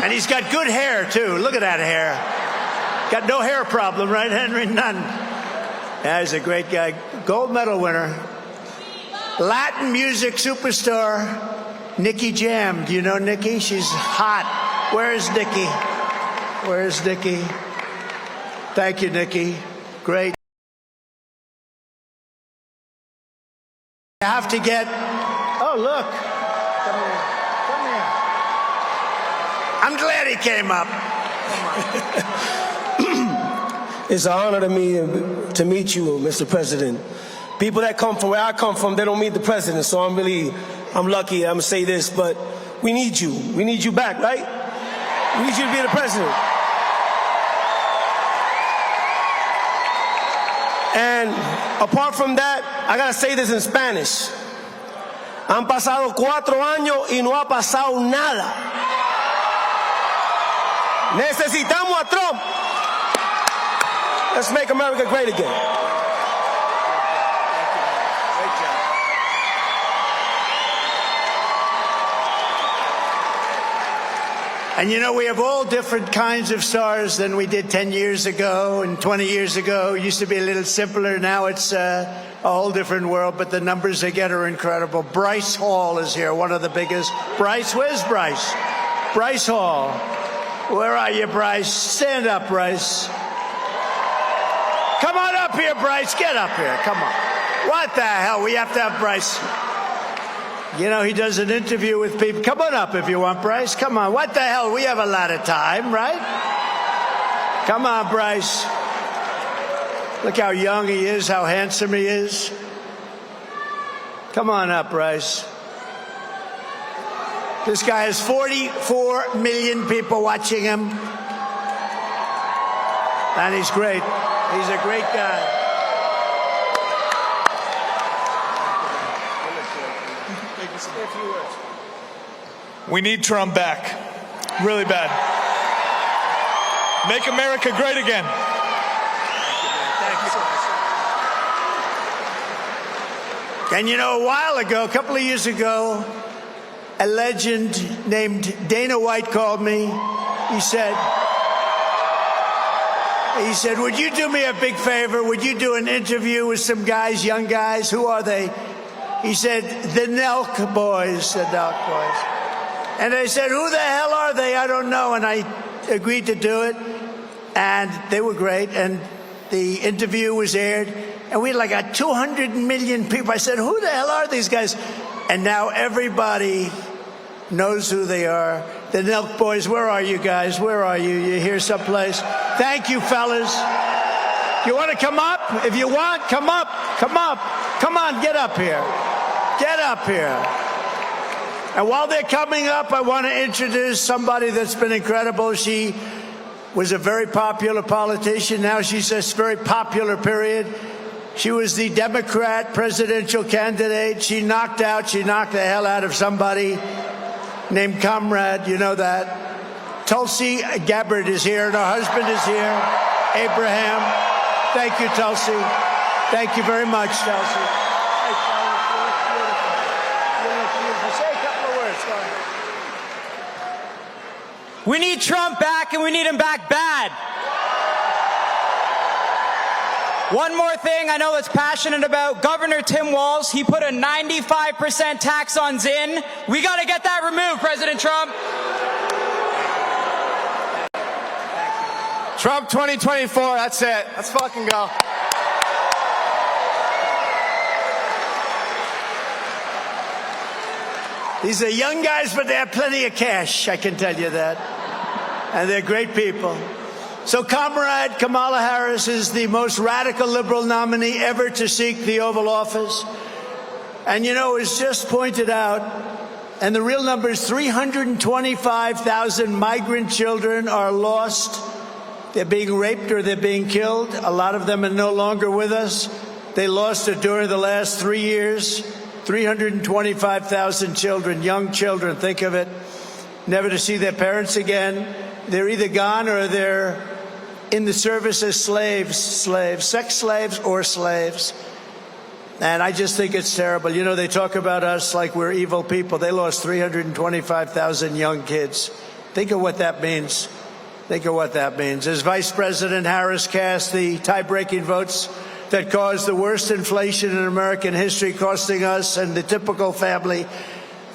A: And he's got good hair, too. Look at that hair. Got no hair problem, right, Henry? None. Yeah, he's a great guy. Gold medal winner. Latin music superstar, Nicky Jam. Do you know Nicky? She's hot. Where's Nicky? Where's Nicky? Thank you, Nicky. Great. You have to get... Oh, Oh, look. Come here. Come here. I'm glad he came up.
I: It's an honor to me to meet you, Mr. President. People that come from where I come from, they don't meet the president, so I'm lucky. I'm gonna say this, but we need you. We need you back, right? We need you to be the president. And apart from that, I gotta say this in Spanish. Han pasado 4 años y no ha pasado nada. Necesitamos a Trump. Let's make America great again.
A: And you know, we have all different kinds of stars than we did 10 years ago and 20 years ago. It used to be a little simpler. Now it's a whole different world, but the numbers they get are incredible. Bryce Hall is here, one of the biggest. Bryce, where's Bryce? Bryce Hall. Where are you, Bryce? Stand up, Bryce. Come on up here, Bryce. Get up here. Come on. What the hell? We have to have Bryce. You know, he does an interview with people. Come on up if you want, Bryce. Come on. What the hell? We have a lot of time, right? Come on, Bryce. Look how young he is, how handsome he is. Come on up, Bryce. This guy has 44 million people watching him. And he's great. He's a great guy.
J: We need Trump back. Really bad. Make America great again.
A: And you know, a while ago, a couple of years ago, a legend named Dana White called me. He said, would you do me a big favor? Would you do an interview with some guys, young guys? Who are they? He said, the Nelk Boys, the Nelk Boys. And I said, who the hell are they? I don't know. And I agreed to do it. And they were great. And the interview was aired. And we had like 200 million people. I said, who the hell are these guys? And now everybody knows who they are. The Nelk Boys. Where are you guys? Where are you? You're here someplace. Thank you, fellas. You want to come up? If you want, come up. Come up. Come on, get up here. Get up here. And while they're coming up, I want to introduce somebody that's been incredible. She was a very popular politician. Now she's a very popular, period. She was the Democrat presidential candidate. She knocked the hell out of somebody named Comrade. You know that. Tulsi Gabbard is here, and her husband is here, Abraham. Thank you, Tulsi. Thank you very much, Tulsi.
K: We need Trump back, and we need him back bad. One more thing I know that's passionate about. Governor Tim Walz, he put a 95% tax on Zyn. We got to get that removed, President Trump.
J: Trump 2024, that's it. Let's fucking go.
A: These are young guys, but they have plenty of cash, I can tell you that. And they're great people. So Comrade Kamala Harris is the most radical liberal nominee ever to seek the Oval Office. And you know, it's just pointed out, and the real number is 325,000 migrant children are lost. They're being raped or they're being killed. A lot of them are no longer with us. They lost it during the last 3 years. 325,000 children, young children, think of it, never to see their parents again. They're either gone or they're in the service as slaves, sex slaves or slaves. And I just think it's terrible. You know, they talk about us like we're evil people. They lost 325,000 young kids. Think of what that means. Think of what that means. As Vice President Harris cast the tie-breaking votes that caused the worst inflation in American history, costing us and the typical family,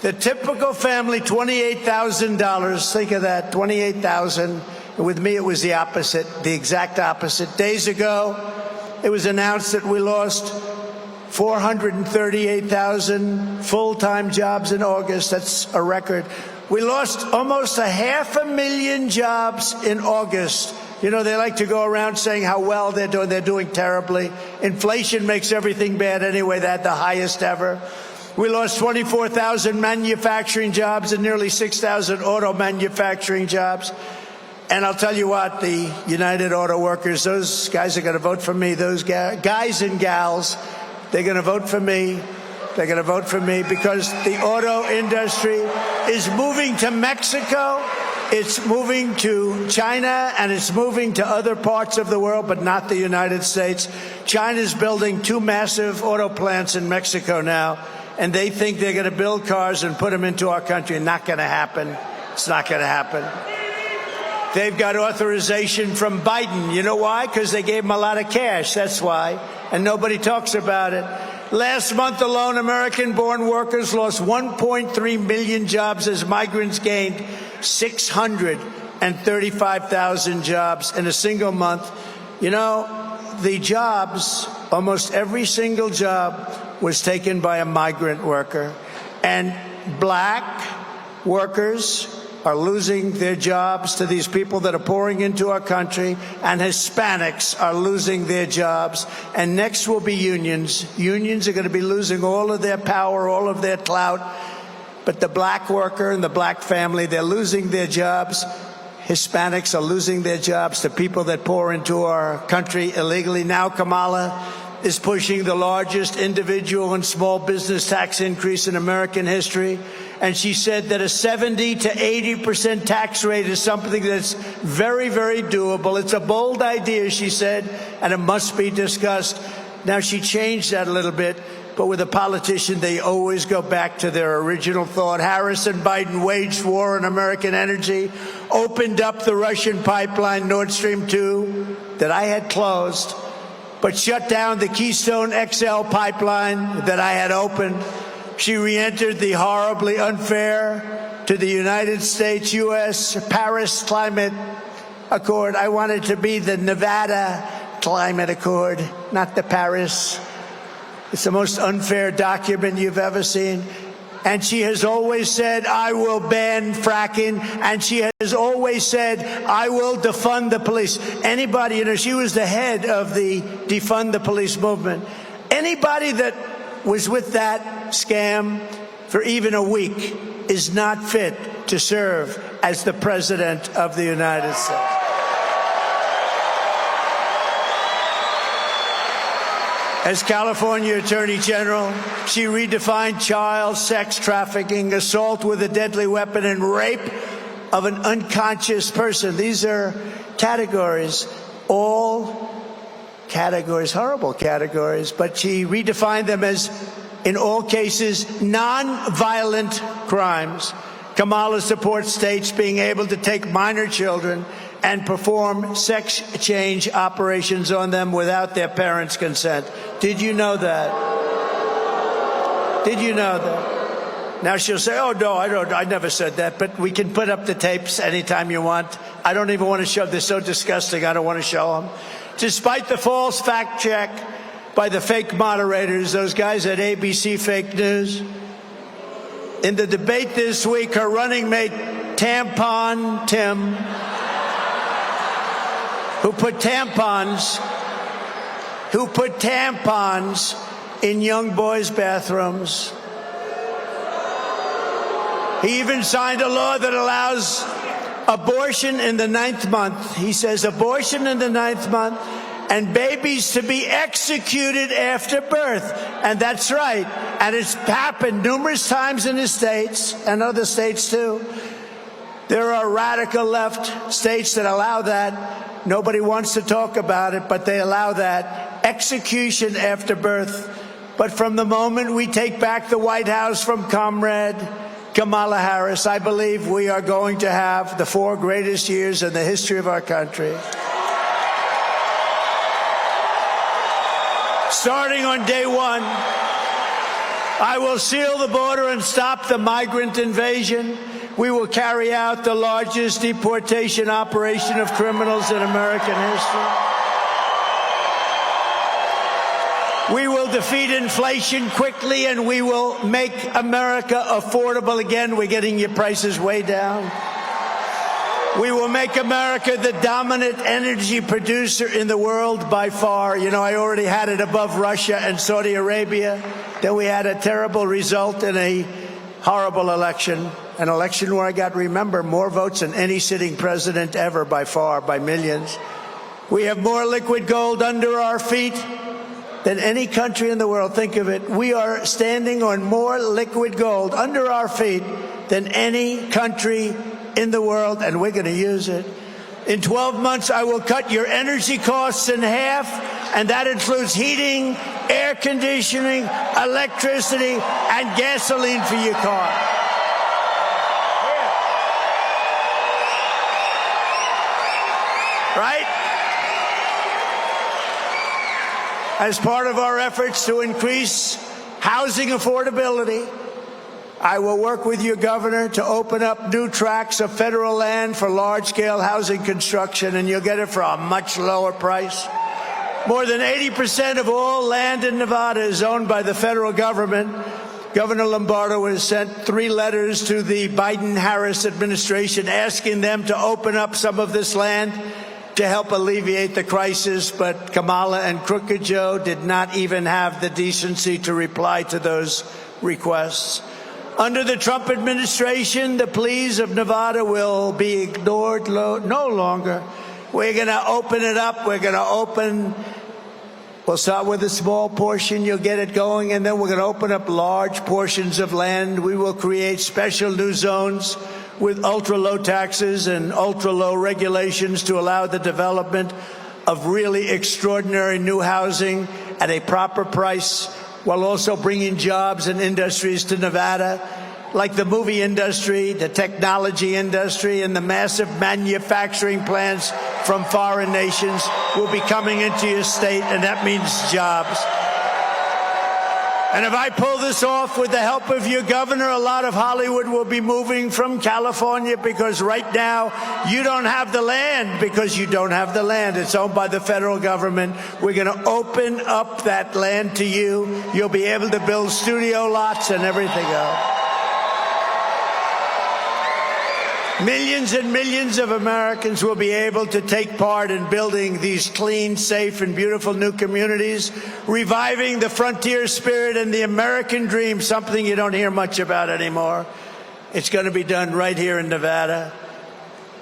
A: $28,000. Think of that, $28,000. With me, it was the opposite, the exact opposite. Days ago, it was announced that we lost 438,000 full-time jobs in August. That's a record. We lost almost 500,000 jobs in August. You know, they like to go around saying how well they're doing. They're doing terribly. Inflation makes everything bad anyway. They're the highest ever. We lost 24,000 manufacturing jobs and nearly 6,000 auto manufacturing jobs. And I'll tell you what, the United Auto Workers, those guys are going to vote for me. Those guys and gals, they're going to vote for me. They're going to vote for me because the auto industry is moving to Mexico, it's moving to China, and it's moving to other parts of the world, but not the United States. China's building 2 massive auto plants in Mexico now, and they think they're going to build cars and put them into our country. Not going to happen. It's not going to happen. They've got authorization from Biden. You know why? Because they gave him a lot of cash. That's why. And nobody talks about it. Last month alone, American-born workers lost 1.3 million jobs as migrants gained 635,000 jobs in a single month. You know, the jobs, almost every single job was taken by a migrant worker. And black workers are losing their jobs to these people that are pouring into our country, and Hispanics are losing their jobs. And next will be unions. Unions are going to be losing all of their power, all of their clout. But the black worker and the black family, they're losing their jobs. Hispanics are losing their jobs to people that pour into our country illegally. Now Kamala is pushing the largest individual and small business tax increase in American history. And she said that a 70 to 80% tax rate is something that's very, very doable. It's a bold idea, she said, and it must be discussed. Now, she changed that a little bit, but with a politician, they always go back to their original thought. Harris and Biden waged war on American energy, opened up the Russian pipeline, Nord Stream 2, that I had closed, but shut down the Keystone XL pipeline that I had opened. She re-entered the horribly unfair to the United States-U.S. Paris Climate Accord. I want it to be the Nevada Climate Accord, not the Paris. It's the most unfair document you've ever seen. And she has always said, I will ban fracking. And she has always said, I will defund the police. Anybody, you know, she was the head of the defund the police movement. Anybody that was with that scam for even a week is not fit to serve as the President of the United States. As California Attorney General, she redefined child sex trafficking, assault with a deadly weapon, and rape of an unconscious person. These are categories, all categories, horrible categories, but she redefined them as, in all cases, non-violent crimes. Kamala supports states being able to take minor children and perform sex change operations on them without their parents' consent. Did you know that? Did you know that? Now she'll say, oh, no, I never said that, but we can put up the tapes anytime you want. I don't even want to show, they're so disgusting, I don't want to show them. Despite the false fact check by the fake moderators, those guys at ABC Fake News, in the debate this week, her running mate, Tampon Tim, who put tampons in young boys' bathrooms. He even signed a law that allows abortion in the 9th month. He says abortion in the 9th month and babies to be executed after birth. And that's right. And it's happened numerous times in the states and other states too. There are radical left states that allow that. Nobody wants to talk about it, but they allow that. Execution after birth. But from the moment we take back the White House from Comrade Kamala Harris, I believe we are going to have the 4 greatest years in the history of our country. Starting on day 1, I will seal the border and stop the migrant invasion. We will carry out the largest deportation operation of criminals in American history. We will will defeat inflation quickly, and we will make America affordable again. We're getting your prices way down. We will make America the dominant energy producer in the world by far. You know, I already had it above Russia and Saudi Arabia. Then we had a terrible result in a horrible election, an election where I got, remember, more votes than any sitting president ever by far, by millions. We have more liquid gold under our feet than any country in the world. Think of it. We are standing on more liquid gold under our feet than any country in the world, and we're going to use it. In 12 months, I will cut your energy costs in half, and that includes heating, air conditioning, electricity, and gasoline for your car. Right? As part of our efforts to increase housing affordability, I will work with your governor to open up new tracts of federal land for large-scale housing construction, and you'll get it for a much lower price. More than 80% of all land in Nevada is owned by the federal government. Governor Lombardo has sent 3 letters to the Biden-Harris administration asking them to open up some of this land to help alleviate the crisis, but Kamala and Crooked Joe did not even have the decency to reply to those requests. Under the Trump administration, the pleas of Nevada will be ignored no longer. We're going to open it up. We'll start with a small portion. You'll get it going, and then we're going to open up large portions of land. We will create special new zones with ultra-low taxes and ultra-low regulations to allow the development of really extraordinary new housing at a proper price, while also bringing jobs and industries to Nevada, like the movie industry, the technology industry, and the massive manufacturing plants from foreign nations will be coming into your state, and that means jobs. And if I pull this off with the help of your governor, a lot of Hollywood will be moving from California, because right now you don't have the land, because you don't have the land. It's owned by the federal government. We're going to open up that land to you. You'll be able to build studio lots and everything else. Millions and millions of Americans will be able to take part in building these clean, safe, and beautiful new communities, reviving the frontier spirit and the American dream, something you don't hear much about anymore. It's going to be done right here in Nevada.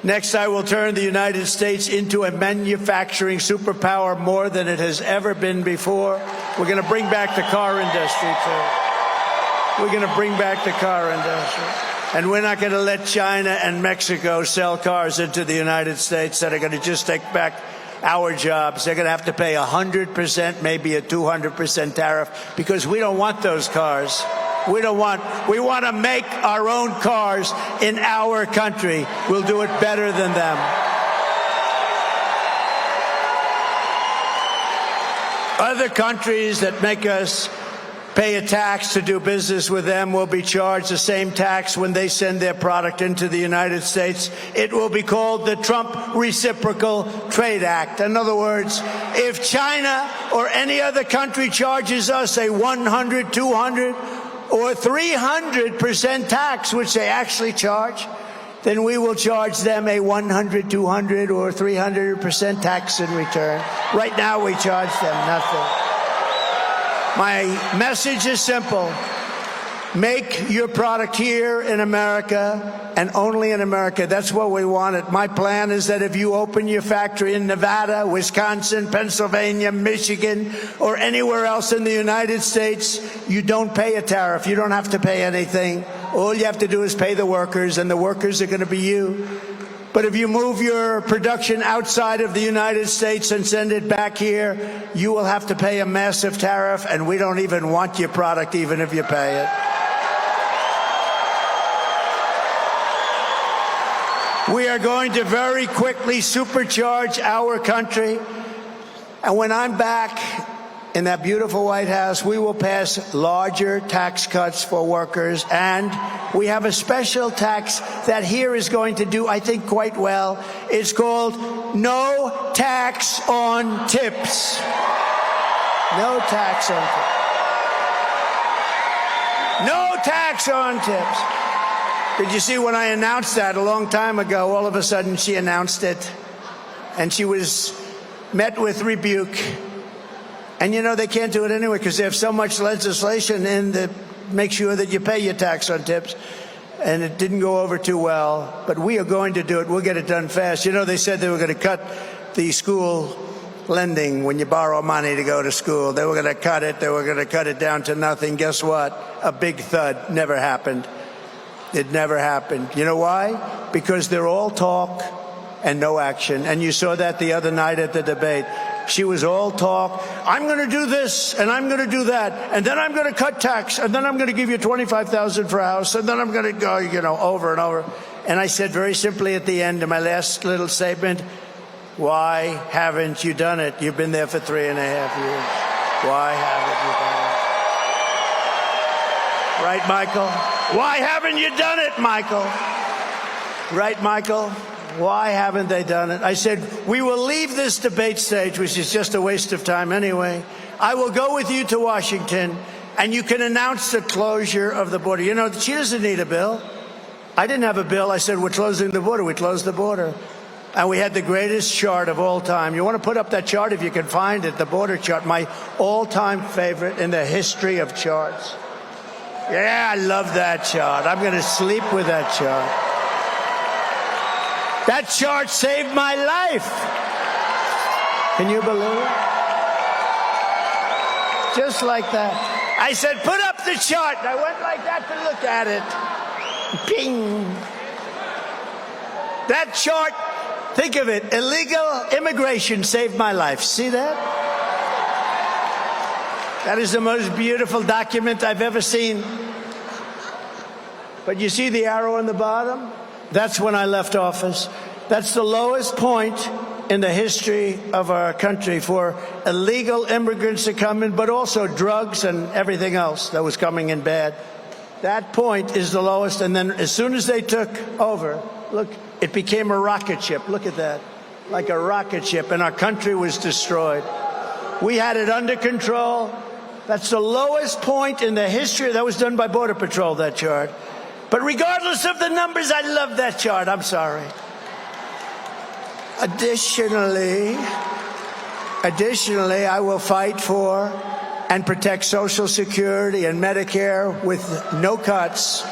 A: Next, I will turn the United States into a manufacturing superpower more than it has ever been before. We're going to bring back the car industry, too. We're going to bring back the car industry. And we're not going to let China and Mexico sell cars into the United States that are going to just take back our jobs. They're going to have to pay 100%, maybe a 200% tariff, because we don't want those cars. We want to make our own cars in our country. We'll do it better than them. Other countries that make us pay a tax to do business with them will be charged the same tax when they send their product into the United States. It will be called the Trump Reciprocal Trade Act. In other words, if China or any other country charges us a 100, 200, or 300% tax, which they actually charge, then we will charge them a 100, 200, or 300% tax in return. Right now, we charge them nothing. My message is simple. Make your product here in America and only in America. That's what we want. My plan is that if you open your factory in Nevada, Wisconsin, Pennsylvania, Michigan, or anywhere else in the United States, you don't pay a tariff. You don't have to pay anything. All you have to do is pay the workers, and the workers are going to be you. But if you move your production outside of the United States and send it back here, you will have to pay a massive tariff, and we don't even want your product even if you pay it. We are going to very quickly supercharge our country, and when I'm back in that beautiful White House, we will pass larger tax cuts for workers, and we have a special tax that here is going to do, I think, quite well. It's called no tax on tips. No tax on tips. No tax on tips. Did you see when I announced that a long time ago, all of a sudden she announced it, and she was met with rebuke. And you know, they can't do it anyway because they have so much legislation in that make sure that you pay your tax on tips. And it didn't go over too well, but we are going to do it. We'll get it done fast. You know, they said they were going to cut the school lending when you borrow money to go to school. They were going to cut it. They were going to cut it down to nothing. Guess what? A big thud. Never happened. It never happened. You know why? Because they're all talk and no action. And you saw that the other night at the debate. She was all talk. I'm going to do this, and I'm going to do that, and then I'm going to cut tax, and then I'm going to give you $25,000 for a house, and then I'm going to go, you know, over and over. And I said very simply at the end of my last little statement, why haven't you done it? You've been there for 3.5 years. Why haven't you done it? Right, Michael? Why haven't you done it, Michael? Right, Michael? Why haven't they done it? I said, we will leave this debate stage, which is just a waste of time anyway. I will go with you to Washington, and you can announce the closure of the border. You know, she doesn't need a bill. I didn't have a bill. I said, we're closing the border. We closed the border. And we had the greatest chart of all time. You want to put up that chart if you can find it, the border chart, my all-time favorite in the history of charts. Yeah, I love that chart. I'm going to sleep with that chart. That chart saved my life. Can you believe it? Just like that. I said, put up the chart. And I went like that to look at it. Ping. That chart, think of it, illegal immigration saved my life. See that? That is the most beautiful document I've ever seen. But you see the arrow on the bottom? That's when I left office. That's the lowest point in the history of our country for illegal immigrants to come in, but also drugs and everything else that was coming in bad. That point is the lowest. And then as soon as they took over, look, it became a rocket ship. Look at that. Like a rocket ship. And our country was destroyed. We had it under control. That's the lowest point in the history. That was done by Border Patrol, that chart. But regardless of the numbers, I love that chart. I'm sorry. Additionally, I will fight for and protect Social Security and Medicare with no cuts.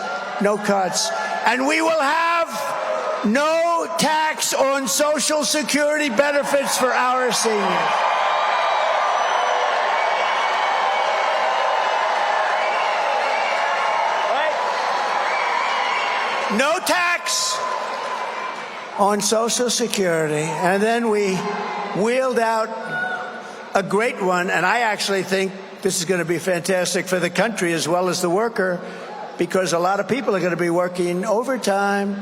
A: And we will have no tax on Social Security benefits for our seniors. No tax on Social Security. And then we wheeled out a great one, and I actually think this is going to be fantastic for the country as well as the worker, because a lot of people are going to be working overtime.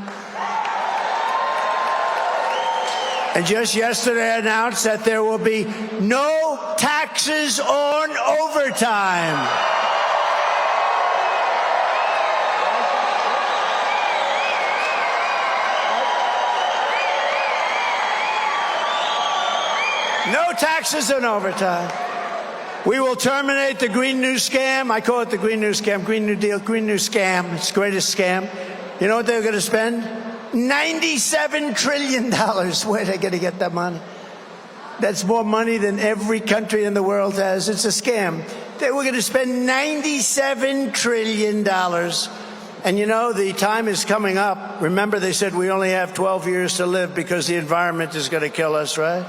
A: And just yesterday I announced that there will be no taxes on overtime. No taxes on overtime. We will terminate the Green New Scam. I call it the Green New Scam, Green New Deal, Green New Scam. It's the greatest scam. You know what they're going to spend? $97 trillion. Where are they going to get that money? That's more money than every country in the world has. It's a scam. They were going to spend $97 trillion. And you know, the time is coming up. Remember, they said we only have 12 years to live because the environment is going to kill us, right?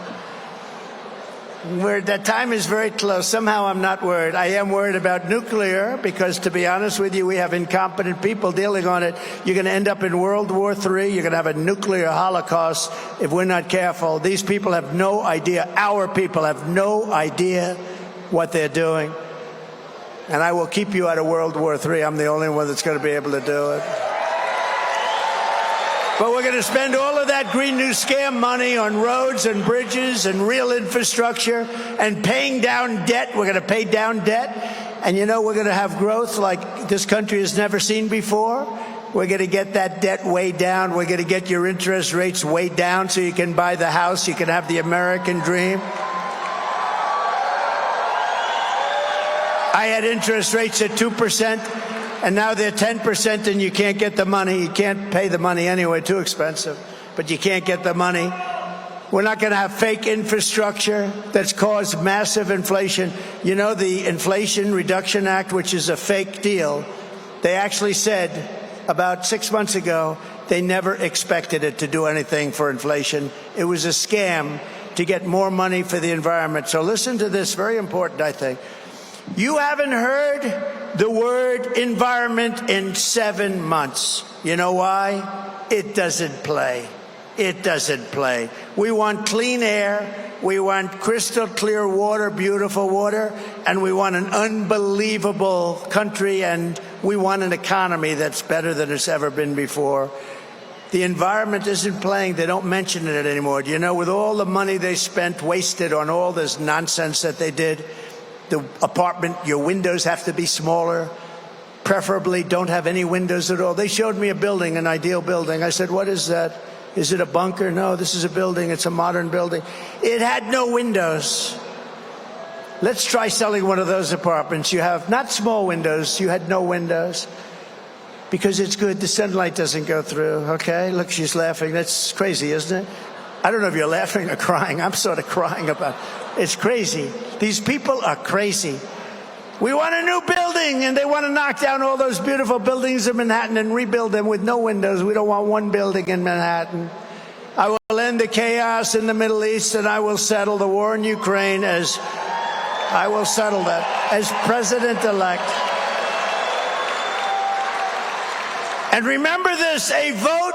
A: That time is very close. Somehow I'm not worried. I am worried about nuclear because, to be honest with you, we have incompetent people dealing on it. You're going to end up in World War III. You're going to have a nuclear holocaust if we're not careful. These people have no idea. Our people have no idea what they're doing. And I will keep you out of World War III. I'm the only one that's going to be able to do it. But we're going to spend all of that Green New Scam money on roads and bridges and real infrastructure and paying down debt. We're going to pay down debt. And, you know, we're going to have growth like this country has never seen before. We're going to get that debt way down. We're going to get your interest rates way down so you can buy the house. You can have the American dream. I had interest rates at 2%, and now they're 10%, and you can't get the money. You can't pay the money anyway, too expensive, but you can't get the money. We're not going to have fake infrastructure that's caused massive inflation. You know, the Inflation Reduction Act, which is a fake deal, they actually said about 6 months ago they never expected it to do anything for inflation. It was a scam to get more money for the environment. So listen to this, very important, I think. You haven't heard the word environment in 7 months. You know why? It doesn't play. It doesn't play. We want clean air. We want crystal clear water, beautiful water, and we want an unbelievable country, and we want an economy that's better than it's ever been before. The environment isn't playing. They don't mention it anymore. You know, with all the money they spent, wasted on all this nonsense that they did, the apartment, your windows have to be smaller, preferably don't have any windows at all. They showed me a building, an ideal building. I said, what is that? Is it a bunker? No, this is a building. It's a modern building. It had no windows. Let's try selling one of those apartments. You have not small windows. You had no windows. Because it's good. The sunlight doesn't go through. Okay? Look, she's laughing. That's crazy, isn't it? I don't know if you're laughing or crying. I'm sort of crying about it. It's crazy. These people are crazy. We want a new building, and they want to knock down all those beautiful buildings in Manhattan and rebuild them with no windows. We don't want one building in Manhattan. I will end the chaos in the Middle East, and I will settle the war in Ukraine as president-elect. And remember this, a vote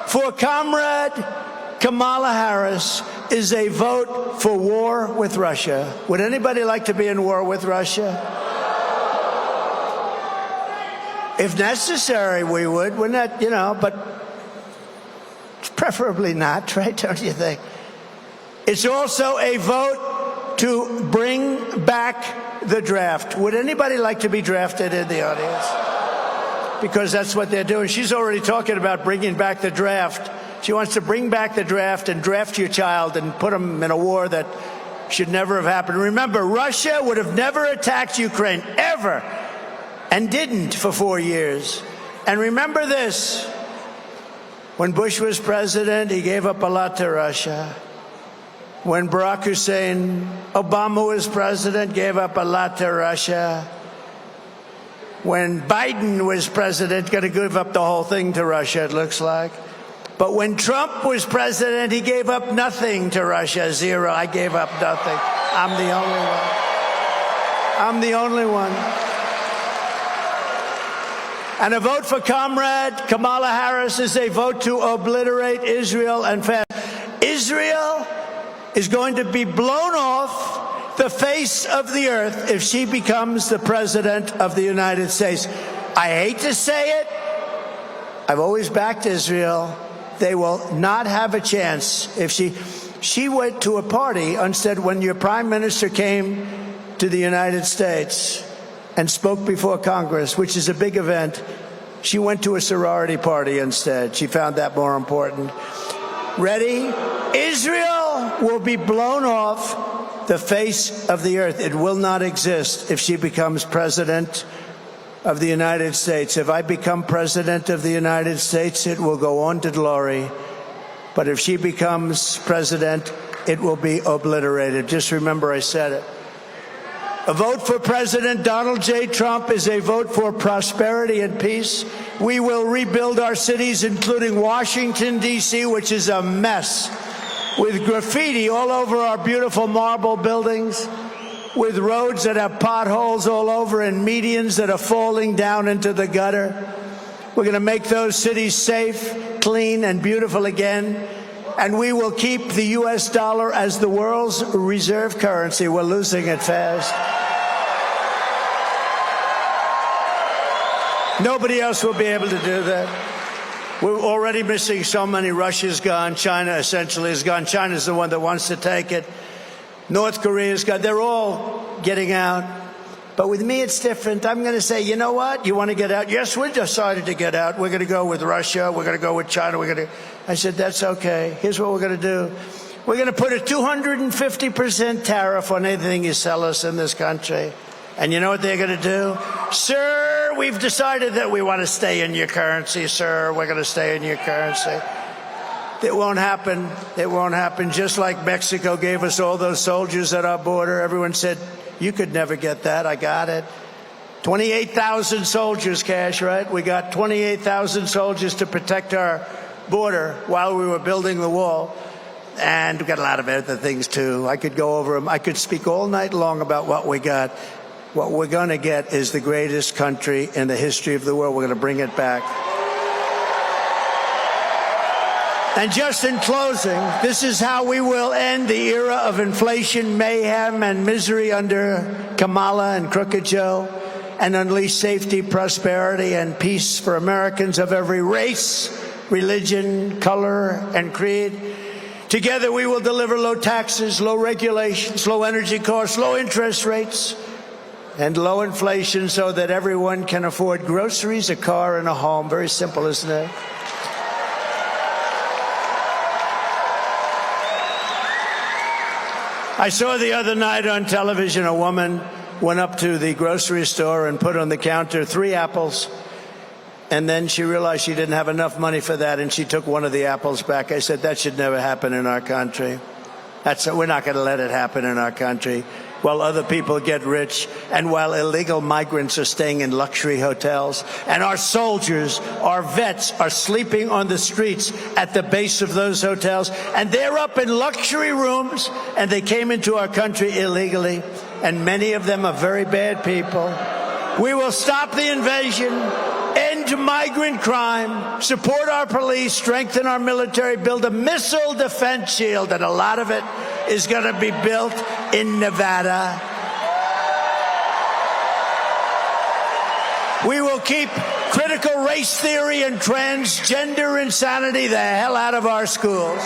A: for Comrade Kamala Harris is a vote for war with Russia. Would anybody like to be in war with Russia? If necessary, we would. We're not, but preferably not, right? Don't you think? It's also a vote to bring back the draft. Would anybody like to be drafted in the audience? Because that's what they're doing. She's already talking about bringing back the draft. She wants to bring back the draft and draft your child and put them in a war that should never have happened. Remember, Russia would have never attacked Ukraine, ever, and didn't for 4 years. And remember this, when Bush was president, he gave up a lot to Russia. When Barack Hussein Obama was president, gave up a lot to Russia. When Biden was president, going to give up the whole thing to Russia, it looks like. But when Trump was president, he gave up nothing to Russia, zero. I gave up nothing. I'm the only one. I'm the only one. And a vote for Comrade Kamala Harris is a vote to obliterate Israel and fast. Israel is going to be blown off the face of the earth if she becomes the president of the United States. I hate to say it. I've always backed Israel. They will not have a chance if she went to a party instead when your prime minister came to the United States and spoke before Congress, which is a big event. She went to a sorority party instead. She found that more important. Ready? Israel will be blown off the face of the earth. It will not exist if she becomes president of the United States. If I become president of the United States, it will go on to glory. But if she becomes president, it will be obliterated. Just remember I said it. A vote for President Donald J. Trump is a vote for prosperity and peace. We will rebuild our cities, including Washington, D.C., which is a mess, with graffiti all over our beautiful marble buildings, with roads that have potholes all over and medians that are falling down into the gutter. We're going to make those cities safe, clean, and beautiful again. And we will keep the U.S. dollar as the world's reserve currency. We're losing it fast. Nobody else will be able to do that. We're already missing so many. Russia's gone. China essentially is gone. China's the one that wants to take it. North Korea's gone. They're all getting out. But with me, it's different. I'm going to say, you know what? You want to get out? Yes, we decided to get out. We're going to go with Russia. We're going to go with China. I said, that's okay. Here's what we're going to do. We're going to put a 250% tariff on anything you sell us in this country. And you know what they're going to do? Sir, we've decided that we want to stay in your currency, sir. We're going to stay in your currency. It won't happen. It won't happen. Just like Mexico gave us all those soldiers at our border. Everyone said, you could never get that. I got it. 28,000 soldiers, Cash, right? We got 28,000 soldiers to protect our border while we were building the wall. And we got a lot of other things, too. I could go over them. I could speak all night long about what we got. What we're going to get is the greatest country in the history of the world. We're going to bring it back. And just in closing, this is how we will end the era of inflation, mayhem, and misery under Kamala and Crooked Joe, and unleash safety, prosperity, and peace for Americans of every race, religion, color, and creed. Together we will deliver low taxes, low regulations, low energy costs, low interest rates, and low inflation so that everyone can afford groceries, a car, and a home. Very simple, isn't it? I saw the other night on television a woman went up to the grocery store and put on the counter 3 apples. And then she realized she didn't have enough money for that, and she took one of the apples back. I said, that should never happen in our country. We're not going to let it happen in our country. While other people get rich, and while illegal migrants are staying in luxury hotels, and our soldiers, our vets, are sleeping on the streets at the base of those hotels, and they're up in luxury rooms, and they came into our country illegally, and many of them are very bad people. We will stop the invasion, end migrant crime, support our police, strengthen our military, build a missile defense shield, and a lot of it is going to be built in Nevada. We will keep critical race theory and transgender insanity the hell out of our schools.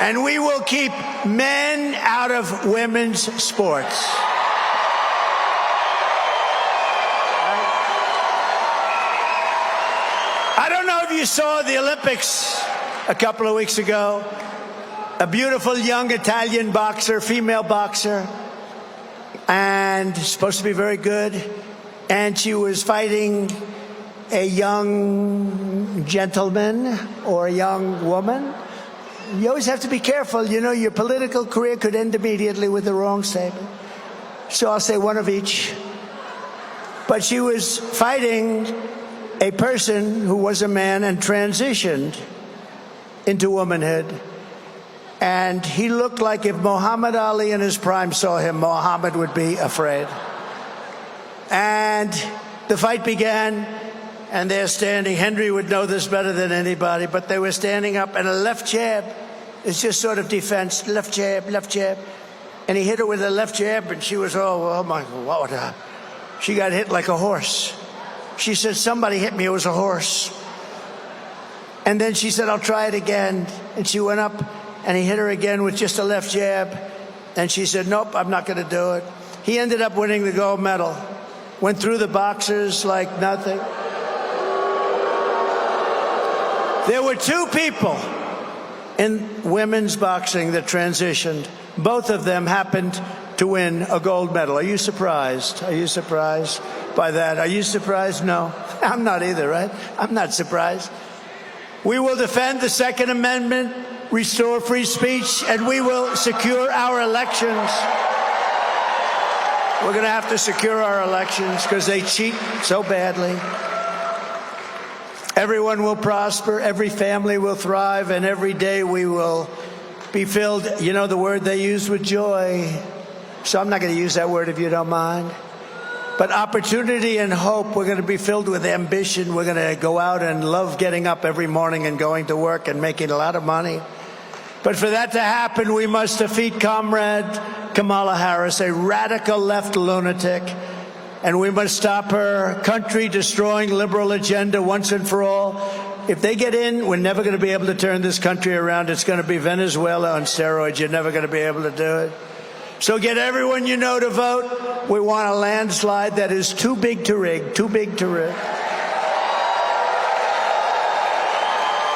A: And we will keep men out of women's sports. I don't know if you saw the Olympics a couple of weeks ago. A beautiful young Italian boxer, female boxer, and supposed to be very good. And she was fighting a young gentleman or a young woman. You always have to be careful. You know, your political career could end immediately with the wrong statement. So I'll say one of each. But she was fighting a person who was a man and transitioned into womanhood. And he looked like if Muhammad Ali in his prime saw him, Muhammad would be afraid. And the fight began, and they're standing. Henry would know this better than anybody, but they were standing up, and a left jab is just sort of defense. Left jab, left jab. And he hit her with a left jab, and she was, oh my, what? She got hit like a horse. She said, somebody hit me, it was a horse. And then she said, I'll try it again. And she went up, and he hit her again with just a left jab. And she said, nope, I'm not going to do it. He ended up winning the gold medal. Went through the boxers like nothing. There were 2 people in women's boxing that transitioned. Both of them happened to win a gold medal. Are you surprised? Are you surprised by that? Are you surprised? No, I'm not either, right? I'm not surprised. We will defend the Second Amendment, restore free speech, and we will secure our elections. We're going to have to secure our elections because they cheat so badly. Everyone will prosper, every family will thrive, and every day we will be filled, you know the word they use, with joy. So I'm not going to use that word if you don't mind. But opportunity and hope, we're going to be filled with ambition. We're going to go out and love getting up every morning and going to work and making a lot of money. But for that to happen, we must defeat Comrade Kamala Harris, a radical left lunatic. And we must stop her country-destroying liberal agenda once and for all. If they get in, we're never going to be able to turn this country around. It's going to be Venezuela on steroids. You're never going to be able to do it. So get everyone you know to vote. We want a landslide that is too big to rig, too big to rig.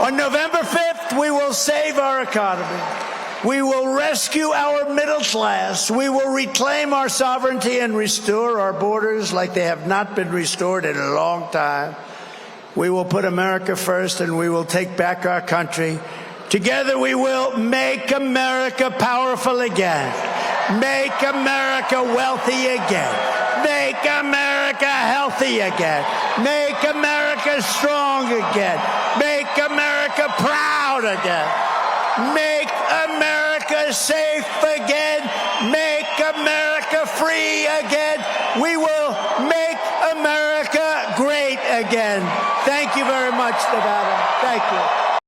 A: On November 5th, we will save our economy. We will rescue our middle class. We will reclaim our sovereignty and restore our borders like they have not been restored in a long time. We will put America first, and we will take back our country. Together we will make America powerful again. Make America wealthy again. Make America healthy again. Make America strong again. Make America proud again. Make America safe again. Make America free again. We will make America great again. Thank you very much, Nevada. Thank you.